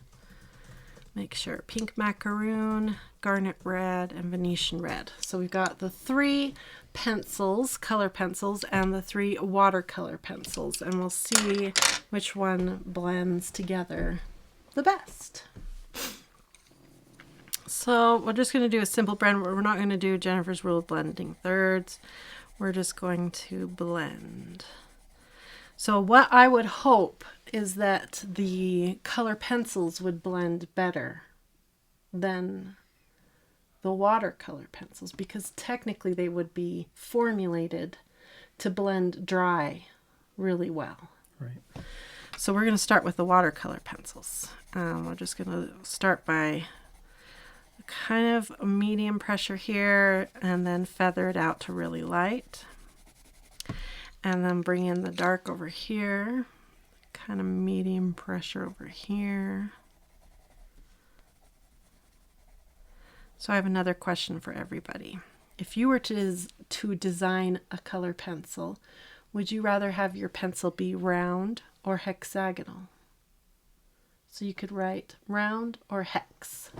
Speaker 1: make sure, pink macaroon, garnet red, and Venetian red. So we've got the 3 pencils, color pencils, and the 3 watercolor pencils, and we'll see which one blends together the best. So we're just going to do a simple blend. We're not going to do Jennifer's rule of blending thirds. We're just going to blend. So what I would hope is that the color pencils would blend better than the watercolor pencils, because technically they would be formulated to blend dry really well.
Speaker 2: Right.
Speaker 1: So we're going to start with the watercolor pencils. We're just going to start by kind of a medium pressure here and then feather it out to really light. And then bring in the dark over here, kind of medium pressure over here. So I have another question for everybody. If you were to design a color pencil, would you rather have your pencil be round or hexagonal? So you could write round or hex.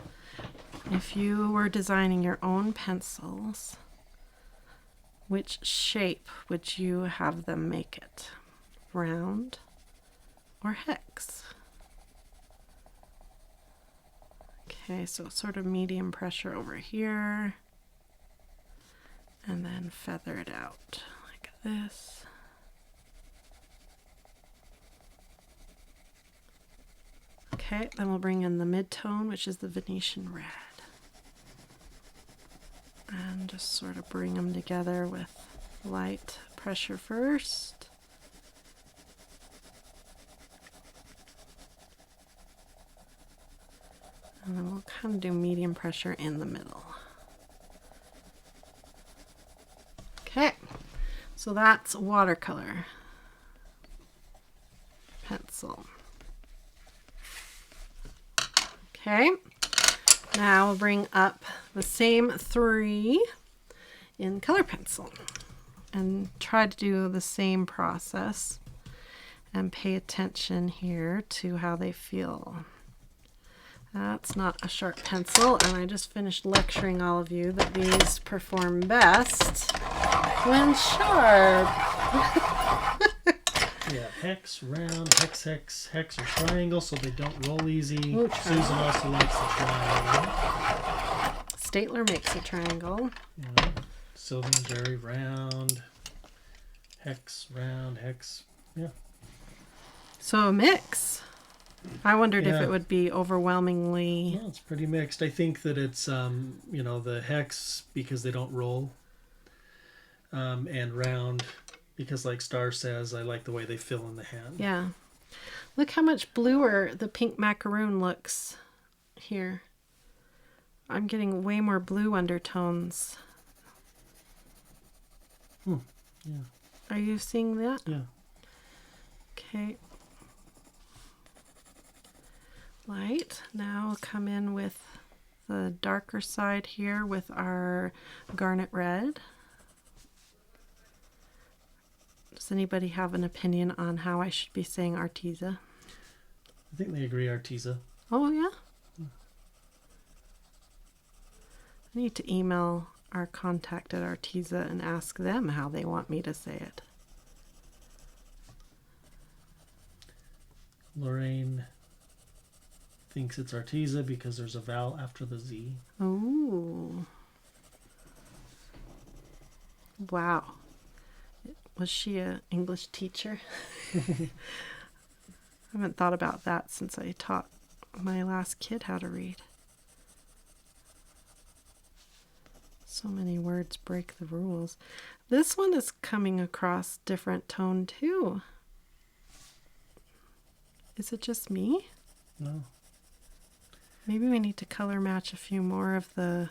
Speaker 1: If you were designing your own pencils, which shape would you have them make it? Round or hex? Okay, so sort of medium pressure over here, and then feather it out like this. Okay, then we'll bring in the mid-tone, which is the Venetian red. And just sort of bring them together with light pressure first. And then we'll kind of do medium pressure in the middle. Okay, so that's watercolor pencil. Okay, now we'll bring up the same 3 in color pencil. and try to do the same process and pay attention here to how they feel. That's not a sharp pencil, and I just finished lecturing all of you that these perform best when sharp.
Speaker 2: Yeah, hex, round, hex, hex, hex, or triangle, so they don't roll easy.
Speaker 1: Ooh,
Speaker 2: Susan also likes the triangle.
Speaker 1: Statler makes a triangle.
Speaker 2: Yeah. Sylvian's very round. Hex, round, hex. Yeah.
Speaker 1: So a mix. I wondered if it would be overwhelmingly...
Speaker 2: Well, it's pretty mixed. I think that it's, you know, the hex because they don't roll. And round because, like Star says, I like the way they fill in the hand.
Speaker 1: Yeah. Look how much bluer the pink macaroon looks here. I'm getting way more blue undertones.
Speaker 2: Yeah.
Speaker 1: Are you seeing that?
Speaker 2: Yeah.
Speaker 1: Okay. Light. Now we'll come in with the darker side here with our garnet red. Does anybody have an opinion on how I should be saying Arteza?
Speaker 2: I think they agree, Arteza.
Speaker 1: Oh, yeah? I need to email our contact at Arteza and ask them how they want me to say it.
Speaker 2: Lorraine thinks it's Arteza because there's a vowel after the Z.
Speaker 1: Oh. Wow. Was she an English teacher? I haven't thought about that since I taught my last kid how to read. So many words break the rules. This one is coming across different tone too. Is it just me?
Speaker 2: No.
Speaker 1: Maybe we need to color match a few more of the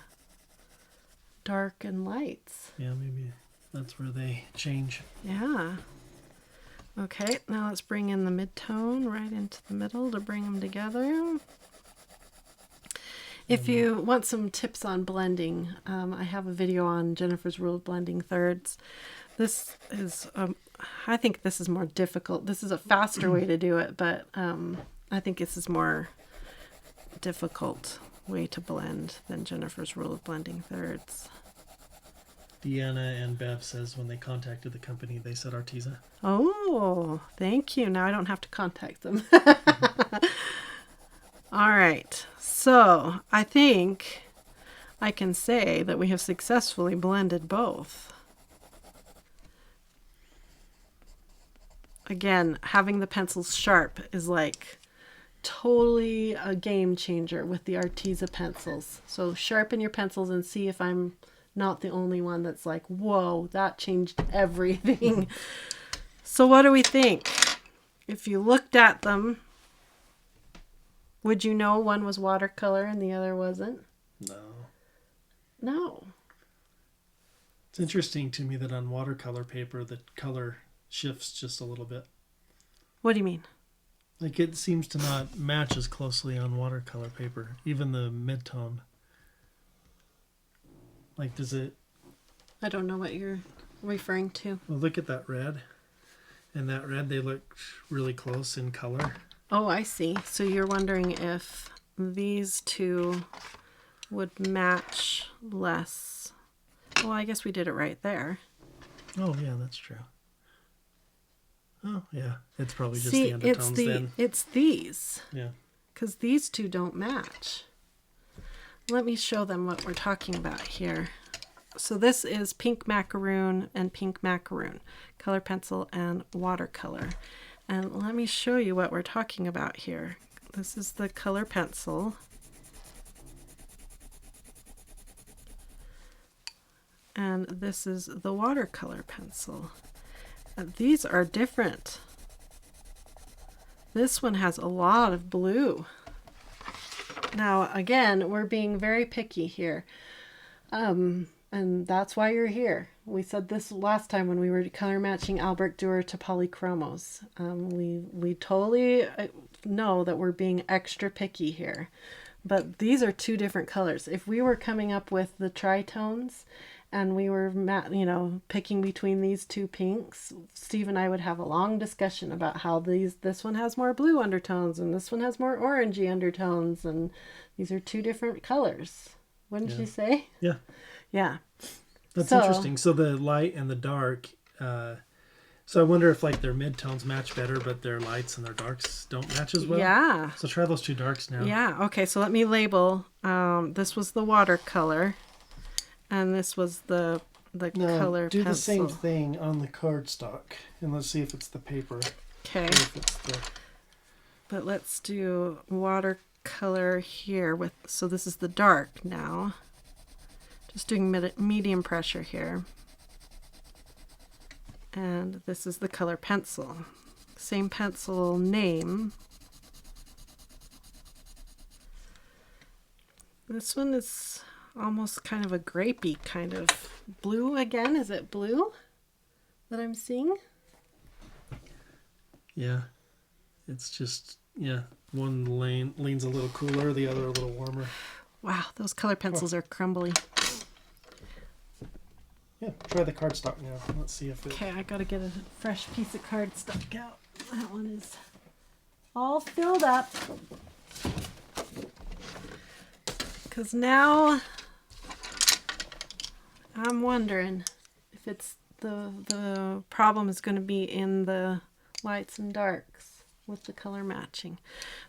Speaker 1: dark and lights.
Speaker 2: Yeah, maybe that's where they change.
Speaker 1: Yeah. Okay, now let's bring in the mid-tone right into the middle to bring them together. If you want some tips on blending, I have a video on Jennifer's Rule of Blending Thirds. This is, I think this is more difficult. This is a faster way to do it, but I think this is more difficult way to blend than Jennifer's Rule of Blending Thirds.
Speaker 2: Deanna and Bev says when they contacted the company, they said Arteza.
Speaker 1: Oh, thank you. Now I don't have to contact them. All right. So I think I can say that we have successfully blended both. Again, having the pencils sharp is like totally a game changer with the Arteza pencils. So sharpen your pencils and see if I'm not the only one that's like, whoa, that changed everything. So what do we think? If you looked at them, would you know one was watercolor and the other wasn't?
Speaker 2: No.
Speaker 1: No.
Speaker 2: It's interesting to me that on watercolor paper, the color shifts just a little bit.
Speaker 1: What do you mean?
Speaker 2: Like it seems to not match as closely on watercolor paper, even the mid-tone. Like, does it...
Speaker 1: I don't know what you're referring to.
Speaker 2: Well, look at that red. And that red, they look really close in color.
Speaker 1: Oh, I see. So you're wondering if these two would match less. Well, I guess we did it right there.
Speaker 2: Oh, yeah, that's true. Oh, yeah. It's probably just the undertones then.
Speaker 1: It's these.
Speaker 2: Yeah.
Speaker 1: Because these two don't match. Let me show them what we're talking about here. So this is pink macaroon and pink macaroon, color pencil and watercolor. And let me show you what we're talking about here. This is the color pencil. And this is the watercolor pencil. And these are different. This one has a lot of blue. Now, again, we're being very picky here. And that's why you're here. We said this last time when we were color matching Albrecht Dürer to Polychromos. We totally know that we're being extra picky here. But these are two different colors. If we were coming up with the tritones and we were, picking between these two pinks, Steve and I would have a long discussion about how this one has more blue undertones and this one has more orangey undertones, and these are two different colors. Wouldn't you say?
Speaker 2: Yeah.
Speaker 1: Yeah.
Speaker 2: That's interesting. So the light and the dark, so I wonder if like their midtones match better, but their lights and their darks don't match as well.
Speaker 1: Yeah.
Speaker 2: So try those two darks now.
Speaker 1: Yeah. Okay. So let me label. This was the watercolor, and this was the color
Speaker 2: do
Speaker 1: pencil.
Speaker 2: the same thing on the cardstock, and let's see if it's the paper.
Speaker 1: Okay. But let's do watercolor here with. So this is the dark now. Just doing medium pressure here. And this is the color pencil. Same pencil name. This one is almost kind of a grapey kind of blue again. Is it blue that I'm seeing?
Speaker 2: Yeah. It's just, one lane leans a little cooler, the other a little warmer.
Speaker 1: Wow, those color pencils are crumbly.
Speaker 2: Yeah, try the cardstock now. Let's see if it...
Speaker 1: Okay, I gotta get a fresh piece of cardstock out. That one is all filled up. Because now I'm wondering if it's the problem is going to be in the lights and darks with the color matching.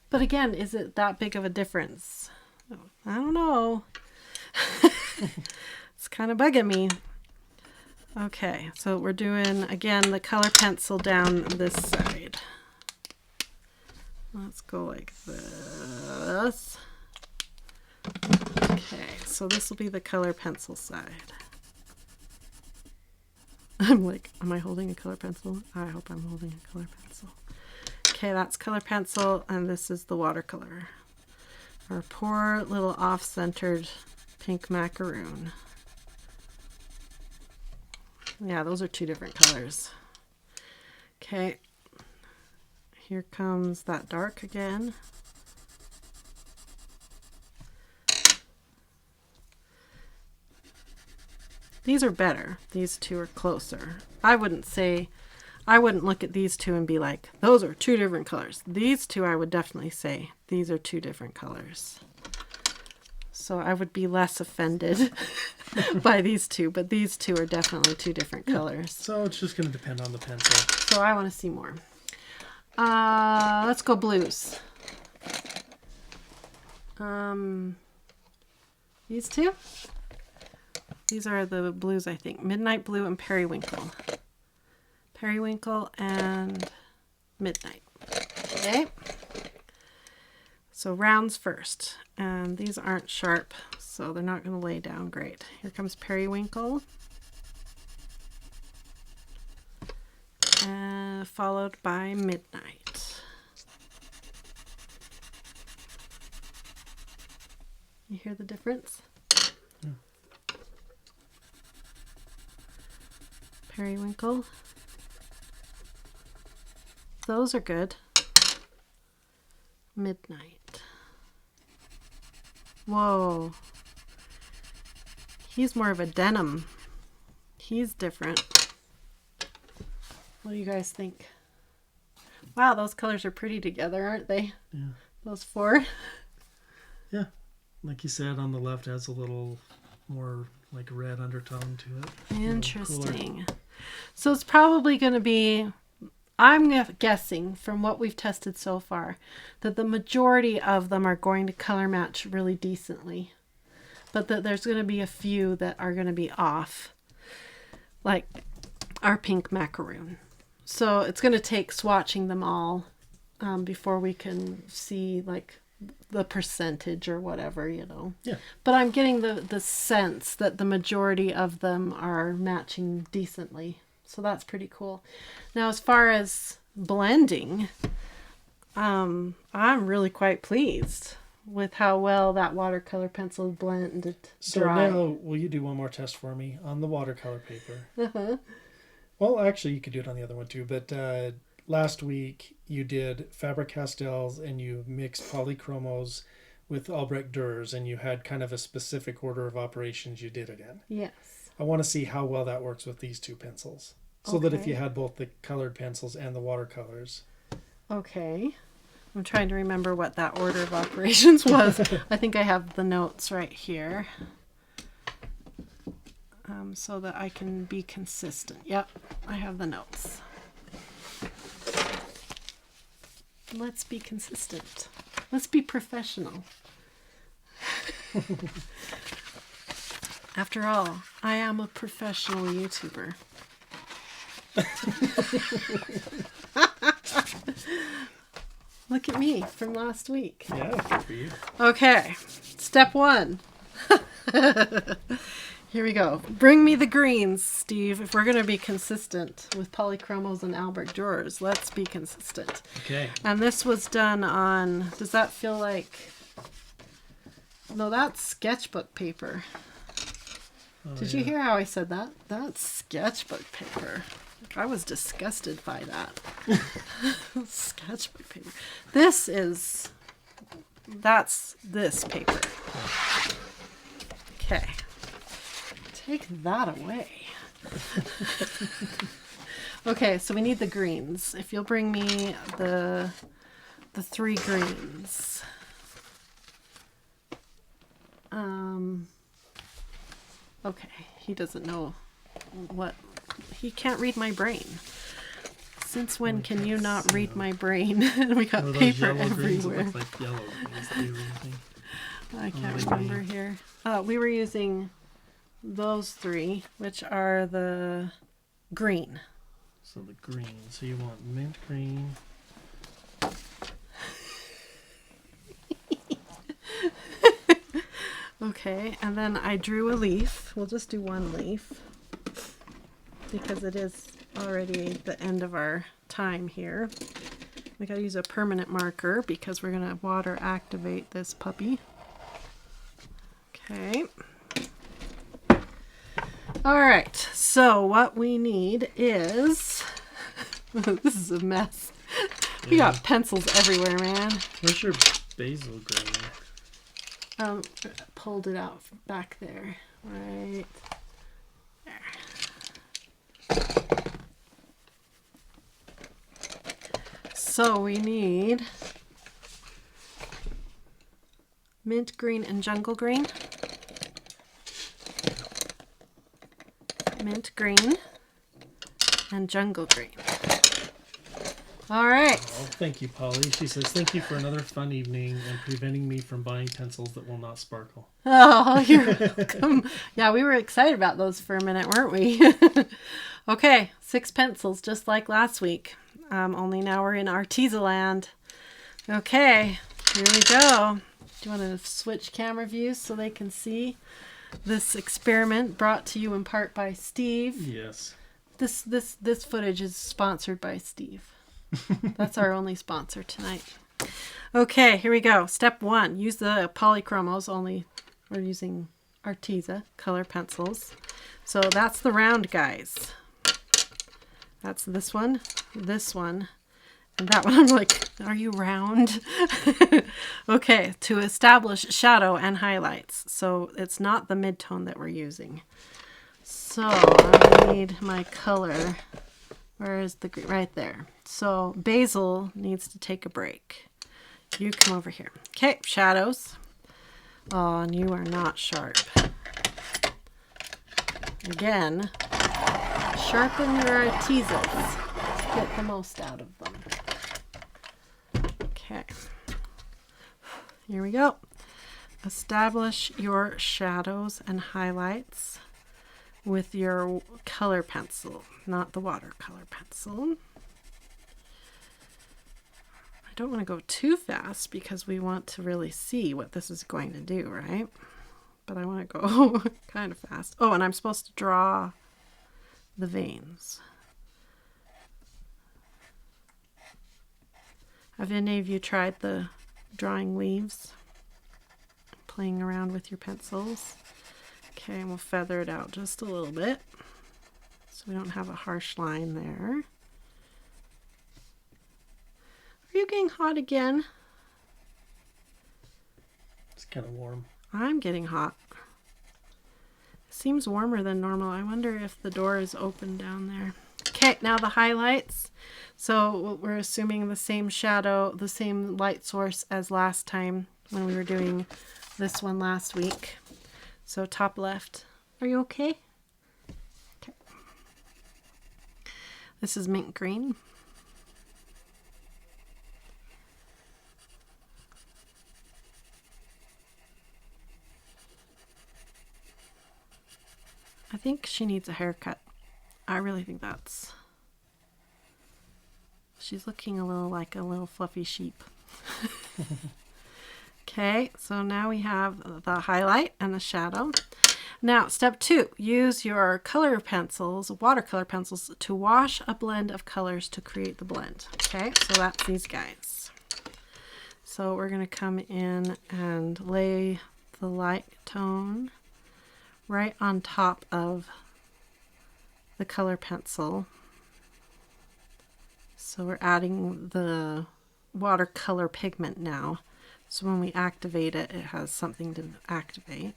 Speaker 1: But again, is it that big of a difference? I don't know. It's kind of bugging me. Okay, so we're doing, again, the color pencil down this side. Let's go like this. Okay, so this will be the color pencil side. I'm like, am I holding a color pencil? I hope I'm holding a color pencil. Okay, that's color pencil, and this is the watercolor. Our poor little off-centered pink macaroon. Yeah, those are two different colors. Okay, here comes that dark again. These are better. These two are closer. I wouldn't look at these two and be like, those are two different colors. These two, I would definitely say, these are two different colors. So I would be less offended by these two, but these two are definitely two different colors.
Speaker 2: So it's just going to depend on the pencil.
Speaker 1: So I want to see more. Let's go blues. These two? These are the blues, I think. Midnight Blue and Periwinkle. Periwinkle and Midnight. Okay. So rounds first. And these aren't sharp, so they're not going to lay down great. Here comes Periwinkle. Followed by Midnight. You hear the difference?
Speaker 2: Yeah.
Speaker 1: Periwinkle. Those are good. Midnight. Whoa. He's more of a denim. He's different. What do you guys think? Wow, those colors are pretty together, aren't they?
Speaker 2: Yeah.
Speaker 1: Those four.
Speaker 2: Yeah. Like you said, on the left has a little more like red undertone to it.
Speaker 1: Interesting. So it's probably going to be, I'm guessing from what we've tested so far, that the majority of them are going to color match really decently. But that there's going to be a few that are going to be off. Like our pink macaroon. So it's going to take swatching them all before we can see like the percentage or whatever, you know.
Speaker 2: Yeah.
Speaker 1: But I'm getting the sense that the majority of them are matching decently. So that's pretty cool. Now, as far as blending, I'm really quite pleased with how well that watercolor pencil blended dry.
Speaker 2: So now, will you do one more test for me on the watercolor paper? Uh-huh. Well, actually, you could do it on the other one too. But last week, you did Faber-Castells and you mixed Polychromos with Albrecht Durers, and you had kind of a specific order of operations you did it in.
Speaker 1: Yes.
Speaker 2: I want to see how well that works with these two pencils. So that if you had both the colored pencils and the watercolors.
Speaker 1: Okay. I'm trying to remember what that order of operations was. I think I have the notes right here. So that I can be consistent. Yep, I have the notes. Let's be consistent. Let's be professional. After all, I am a professional YouTuber. Look at me from last week.
Speaker 2: Yeah, good for you.
Speaker 1: Okay, step 1. Here we go. Bring me the greens, Steve. If we're going to be consistent with Polychromos and Albrecht Durers, let's be consistent.
Speaker 2: Okay.
Speaker 1: And this was done on, does that feel like, no, that's sketchbook paper.
Speaker 2: Oh,
Speaker 1: Did you hear how I said that? That's sketchbook paper. Like, I was disgusted by that. Sketchbook paper. That's this paper. Okay. Take that away. Okay, so we need the greens. If you'll bring me the 3 greens. Okay, he doesn't know what. He can't read my brain. Since when can you not read my brain? We got paper everywhere.
Speaker 2: Look like yellow greens that you were using.
Speaker 1: I can't remember here. We were using those 3, which are the green.
Speaker 2: So the green. So you want mint green.
Speaker 1: Okay, and then I drew a leaf. We'll just do 1 leaf because it is already the end of our time here. We gotta use a permanent marker because we're gonna water activate this puppy. Okay. All right, so what we need is, this is a mess. We got pencils everywhere, man.
Speaker 2: Where's your basil green?
Speaker 1: Pulled it out back there, right there. So we need mint green and jungle green. Mint green and jungle green. All right.
Speaker 2: Oh, thank you, Polly. She says, thank you for another fun evening and preventing me from buying pencils that will not sparkle.
Speaker 1: Oh, you're welcome. Yeah, we were excited about those for a minute, weren't we? Okay, 6 pencils, just like last week. Only now we're in Arteza land. Okay, here we go. Do you want to switch camera views so they can see this experiment brought to you in part by Steve?
Speaker 2: Yes.
Speaker 1: This footage is sponsored by Steve. That's our only sponsor tonight. Okay, here we go. Step 1, use the Polychromos, only we're using Arteza color pencils. So that's the round guys. That's this one, and that one. I'm like, are you round? Okay, to establish shadow and highlights. So it's not the midtone that we're using. So I need my color. Where is the green? Right there. So basil needs to take a break. You come over here. Okay, shadows. Oh, and you are not sharp. Again, sharpen your Artezas. Get the most out of them. Okay. Here we go. Establish your shadows and highlights with your color pencil, not the watercolor pencil. I don't want to go too fast because we want to really see what this is going to do, right? But I want to go kind of fast. Oh, and I'm supposed to draw the veins. Have any of you tried the drawing leaves? Playing around with your pencils? Okay, and we'll feather it out just a little bit so we don't have a harsh line there. Are you getting hot again?
Speaker 2: kind of warm.
Speaker 1: I'm getting hot. It seems warmer than normal. I wonder if the door is open down there. Okay, now the highlights. So we're assuming the same shadow, the same light source as last time when we were doing this one last week. So top left. Are you okay? Okay. This is mint green. I think she needs a haircut. I really think that's... She's looking a little like a little fluffy sheep. Okay, so now we have the highlight and the shadow. Now, step 2, use your color pencils, watercolor pencils, to wash a blend of colors to create the blend. Okay, so that's these guys. So we're going to come in and lay the light tone right on top of the color pencil. So we're adding the watercolor pigment now. So when we activate it, it has something to activate.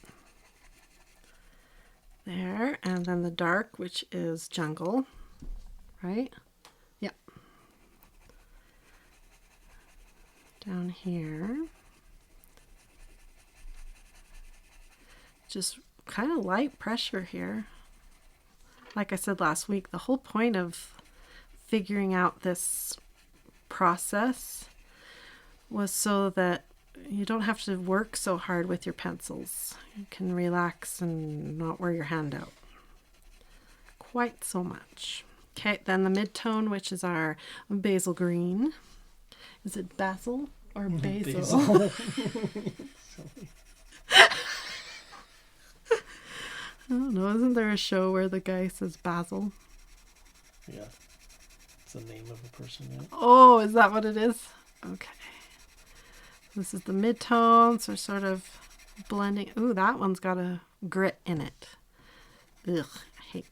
Speaker 1: There, and then the dark, which is jungle, right? Yep. Down here. Just kind of light pressure here. Like I said last week, the whole point of figuring out this process was so that you don't have to work so hard with your pencils. You can relax and not wear your hand out quite so much. Okay, then the mid-tone, which is our basil green. Is it basil or basil? I don't know. Isn't there a show where the guy says basil?
Speaker 2: Yeah. It's the name of a person, yeah.
Speaker 1: Oh, is that what it is? Okay. This is the mid-tones. They're sort of blending. Ooh, that one's got a grit in it. Ugh, I hate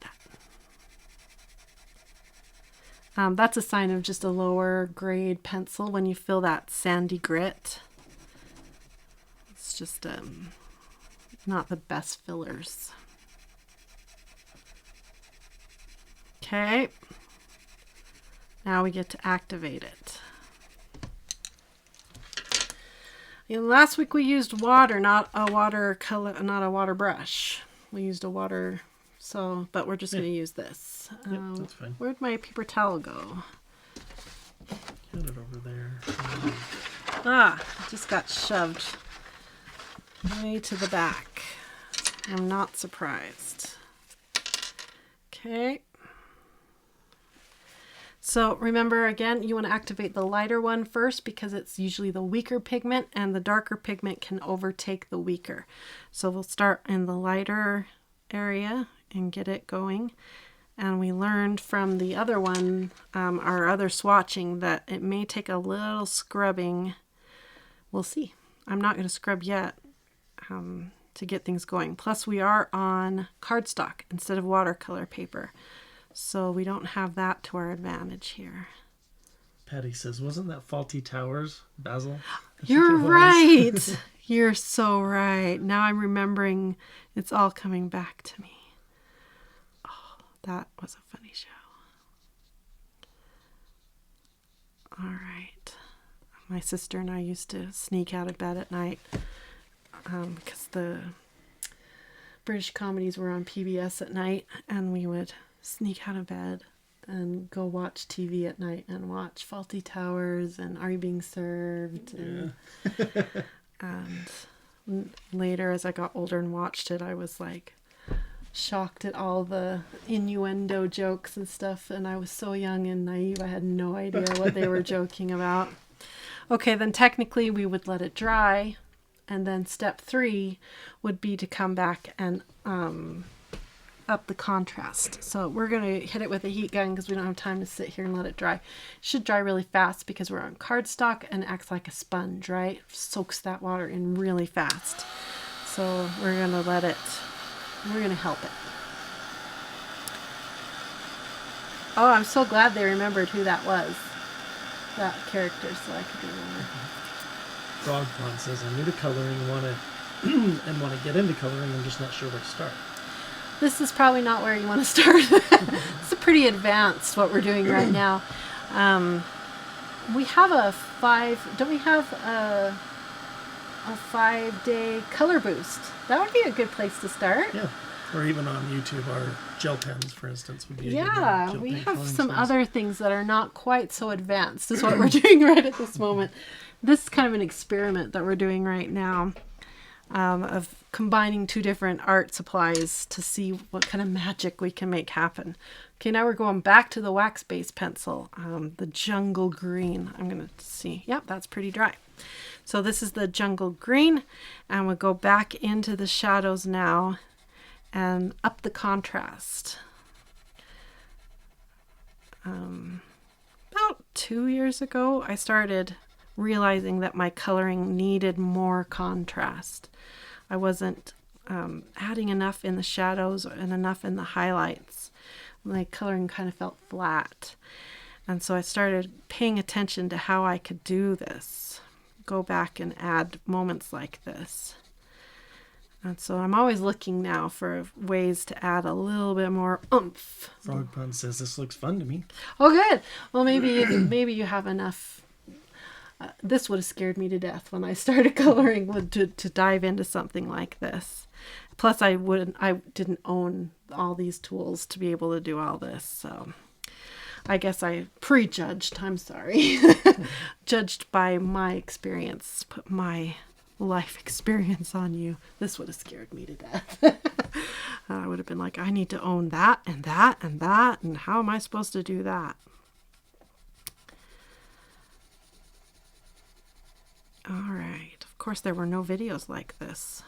Speaker 1: that. That's a sign of just a lower grade pencil when you feel that sandy grit. It's just not the best fillers. Okay. Now we get to activate it. Last week we used water, not a water brush. We used a water, but we're just going to use this.
Speaker 2: Yep, that's fine.
Speaker 1: Where'd my paper towel go?
Speaker 2: Put it over there.
Speaker 1: It just got shoved way to the back. I'm not surprised. Okay. So remember, again, you want to activate the lighter one first because it's usually the weaker pigment and the darker pigment can overtake the weaker. So we'll start in the lighter area and get it going. And we learned from the other one, our other swatching, that it may take a little scrubbing. We'll see. I'm not going to scrub yet to get things going. Plus we are on cardstock instead of watercolor paper. So we don't have that to our advantage here.
Speaker 2: Patty says, wasn't that Faulty Towers, Basil?
Speaker 1: You're right. You're so right. Now I'm remembering. It's all coming back to me. Oh, that was a funny show. All right. My sister and I used to sneak out of bed at night because the British comedies were on PBS at night, and we would sneak out of bed and go watch TV at night and watch Faulty Towers and Are You Being Served? And later, as I got older and watched it, I was like shocked at all the innuendo jokes and stuff, and I was so young and naive, I had no idea what they were joking about. Okay, then technically we would let it dry, and then step 3 would be to come back and up the contrast. So we're going to hit it with a heat gun because we don't have time to sit here and let it dry. It should dry really fast because we're on cardstock and it acts like a sponge, right? Soaks that water in really fast. So we're going to help it. Oh, I'm so glad they remembered who that was. That character, so I could remember.
Speaker 2: Frog Pond says, I'm new to coloring, want to and want to get into coloring. I'm just not sure where to start.
Speaker 1: This is probably not where you want to start. It's pretty advanced what we're doing right now. We have don't we have a 5-day color boost? That would be a good place to start.
Speaker 2: Yeah. Or even on YouTube, our gel pens, for instance, would be a good
Speaker 1: Yeah,
Speaker 2: gel
Speaker 1: we
Speaker 2: pen
Speaker 1: have
Speaker 2: coloring
Speaker 1: some
Speaker 2: tools.
Speaker 1: other things that are not quite so advanced as what we're doing right at this moment. This is kind of an experiment that we're doing right now, of combining 2 different art supplies to see what kind of magic we can make happen. Okay, now we're going back to the wax-based pencil, the jungle green. I'm going to see. Yep, that's pretty dry. So this is the jungle green, and we'll go back into the shadows now and up the contrast. About 2 years ago, I started realizing that my coloring needed more contrast. I wasn't adding enough in the shadows and enough in the highlights. My coloring kind of felt flat. And so I started paying attention to how I could do this. Go back and add moments like this. And so I'm always looking now for ways to add a little bit more oomph.
Speaker 2: Frog Pun says this looks fun to me.
Speaker 1: Oh, good. Well, maybe you have enough. This would have scared me to death when I started coloring to dive into something like this. Plus, I didn't own all these tools to be able to do all this. So I guess I prejudged. I'm sorry. Judged by my experience. Put my life experience on you. This would have scared me to death. I would have been like, I need to own that and that and that, and how am I supposed to do that? All right. Of course, there were no videos like this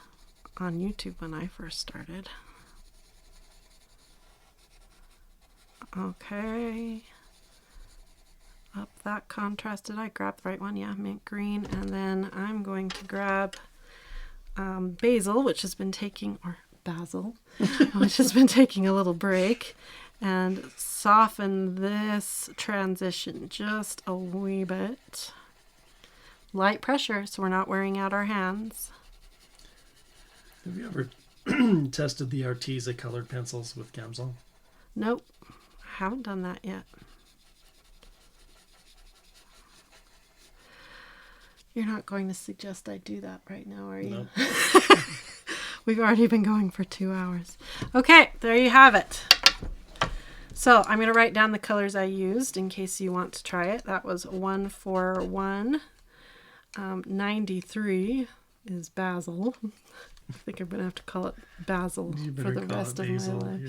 Speaker 1: on YouTube when I first started. Okay. Up that contrast. Did I grab the right one? Yeah, mint green. And then I'm going to grab basil, which has been taking, or basil, which has been taking a little break, and soften this transition just a wee bit. Light pressure, so we're not wearing out our hands.
Speaker 2: Have you ever tested the Arteza colored pencils with Gamsol?
Speaker 1: Nope, I haven't done that yet. You're not going to suggest I do that right now, are you?
Speaker 2: No.
Speaker 1: We've already been going for 2 hours. Okay, there you have it. So I'm going to write down the colors I used in case you want to try it. That was 141. 93 is basil. I think I'm going to have to call it basil for the rest of my life.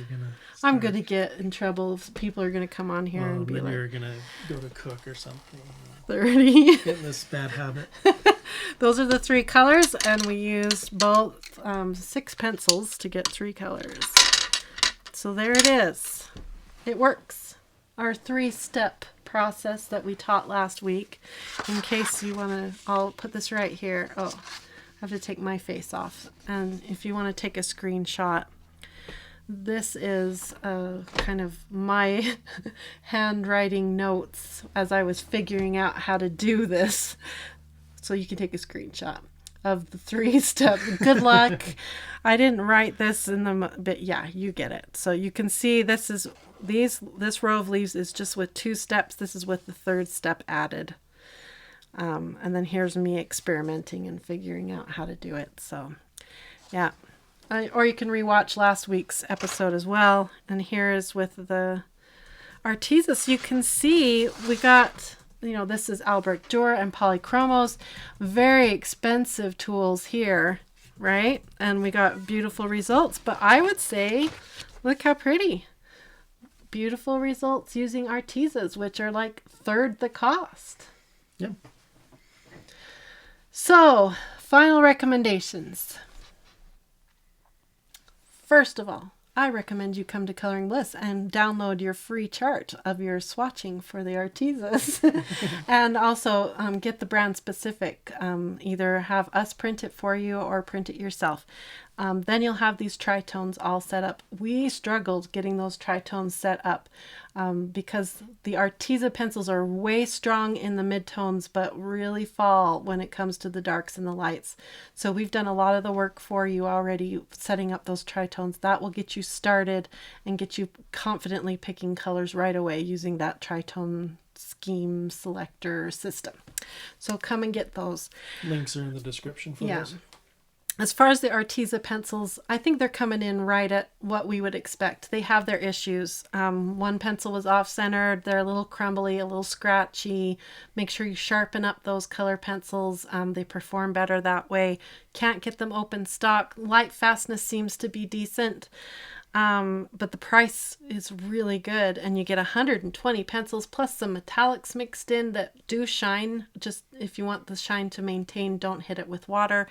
Speaker 1: I'm going to get in trouble if people are going to come on here and be like,
Speaker 2: you're going to go to cook or something.
Speaker 1: 30.
Speaker 2: Get in this bad habit.
Speaker 1: Those are the 3 colors, and we used both 6 pencils to get 3 colors. So there it is. It works. Our 3-step process that we taught last week. In case you want to, I'll put this right here. Oh, I have to take my face off. And if you want to take a screenshot, this is kind of my handwriting notes as I was figuring out how to do this. So you can take a screenshot of the 3-step. Good luck. I didn't write this in the, but yeah, you get it. So you can see this is this row of leaves is just with 2 steps. This is with the 3rd step added. And then here's me experimenting and figuring out how to do it. So yeah. Or you can rewatch last week's episode as well. And here is with the Arteza. So you can see we got, this is Albrecht Dürer and Polychromos. Very expensive tools here, right? And we got beautiful results. But I would say, look how pretty. Beautiful results using Artezas, which are like 1/3 the cost.
Speaker 2: Yep.
Speaker 1: So, final recommendations. First of all, I recommend you come to Coloring Bliss and download your free chart of your swatching for the Artezas. And also get the brand specific. Either have us print it for you or print it yourself. Then you'll have these tritones all set up. We struggled getting those tritones set up because the Arteza pencils are way strong in the midtones, but really fall when it comes to the darks and the lights. So we've done a lot of the work for you already, setting up those tritones. That will get you started and get you confidently picking colors right away using that tritone scheme selector system. So come and get those.
Speaker 2: Links are in the description for those.
Speaker 1: As far as the Arteza pencils, I think they're coming in right at what we would expect. They have their issues. One pencil was off-centered. They're a little crumbly, a little scratchy. Make sure you sharpen up those color pencils. They perform better that way. Can't get them open stock. Lightfastness seems to be decent. But the price is really good, and you get 120 pencils plus some metallics mixed in that do shine. Just if you want the shine to maintain, don't hit it with water.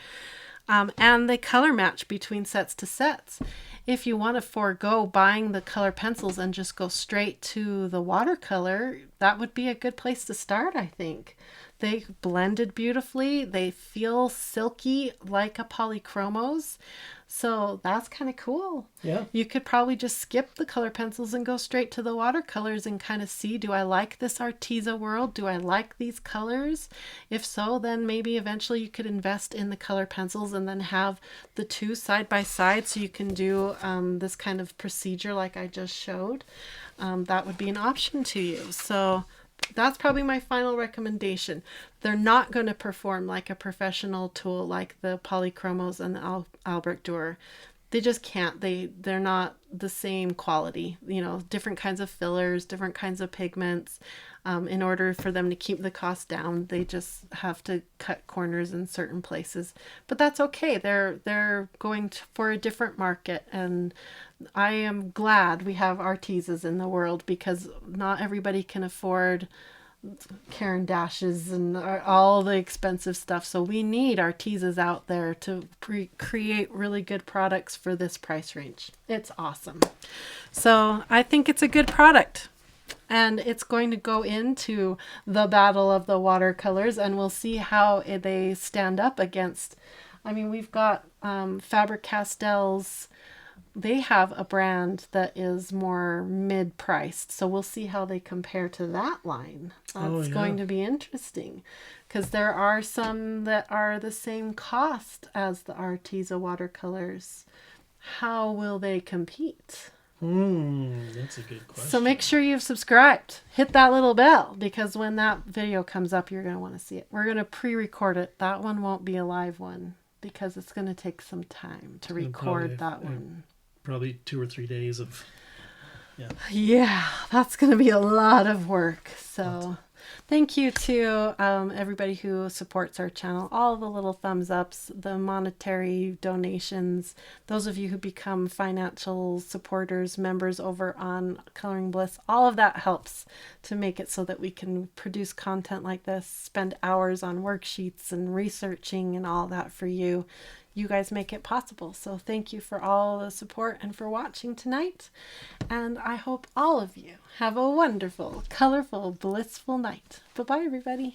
Speaker 1: And they color match between sets to sets. If you want to forego buying the color pencils and just go straight to the watercolor, that would be a good place to start, I think. They blended beautifully. They feel silky like a Polychromos. So that's kind of cool.
Speaker 2: Yeah.
Speaker 1: You could probably just skip the color pencils and go straight to the watercolors and kind of see, do I like this Arteza world? Do I like these colors? If so, then maybe eventually you could invest in the color pencils and then have the two side by side so you can do this kind of procedure like I just showed. That would be an option to you. So that's probably my final recommendation. They're not going to perform like a professional tool like the Polychromos and the Albrecht Durer. They just can't. They're not the same quality. You know, different kinds of fillers, different kinds of pigments. In order for them to keep the cost down, they just have to cut corners in certain places. But that's okay. They're going for a different market, and I am glad we have Artezas in the world because not everybody can afford Caran d'Aches and all the expensive stuff. So we need Artezas out there to create really good products for this price range. It's awesome. So I think it's a good product. And it's going to go into the battle of the watercolors, and we'll see how they stand up against. I mean, we've got Faber-Castell's. They have a brand that is more mid-priced, so we'll see how they compare to that line. That's going to be interesting, because there are some that are the same cost as the Arteza watercolors. How will they compete?
Speaker 2: That's a good question.
Speaker 1: So make sure you've subscribed. Hit that little bell, because when that video comes up, you're going to want to see it. We're going to pre-record it. That one won't be a live one because it's going to take some time to record that one.
Speaker 2: Probably 2 or 3 days of...
Speaker 1: Yeah, that's going to be a lot of work. So thank you to everybody who supports our channel, all the little thumbs ups, the monetary donations, those of you who become financial supporters, members over on Coloring Bliss. All of that helps to make it so that we can produce content like this, spend hours on worksheets and researching and all that for you. You guys make it possible. So thank you for all the support and for watching tonight. And I hope all of you have a wonderful, colorful, blissful night. Bye-bye, everybody.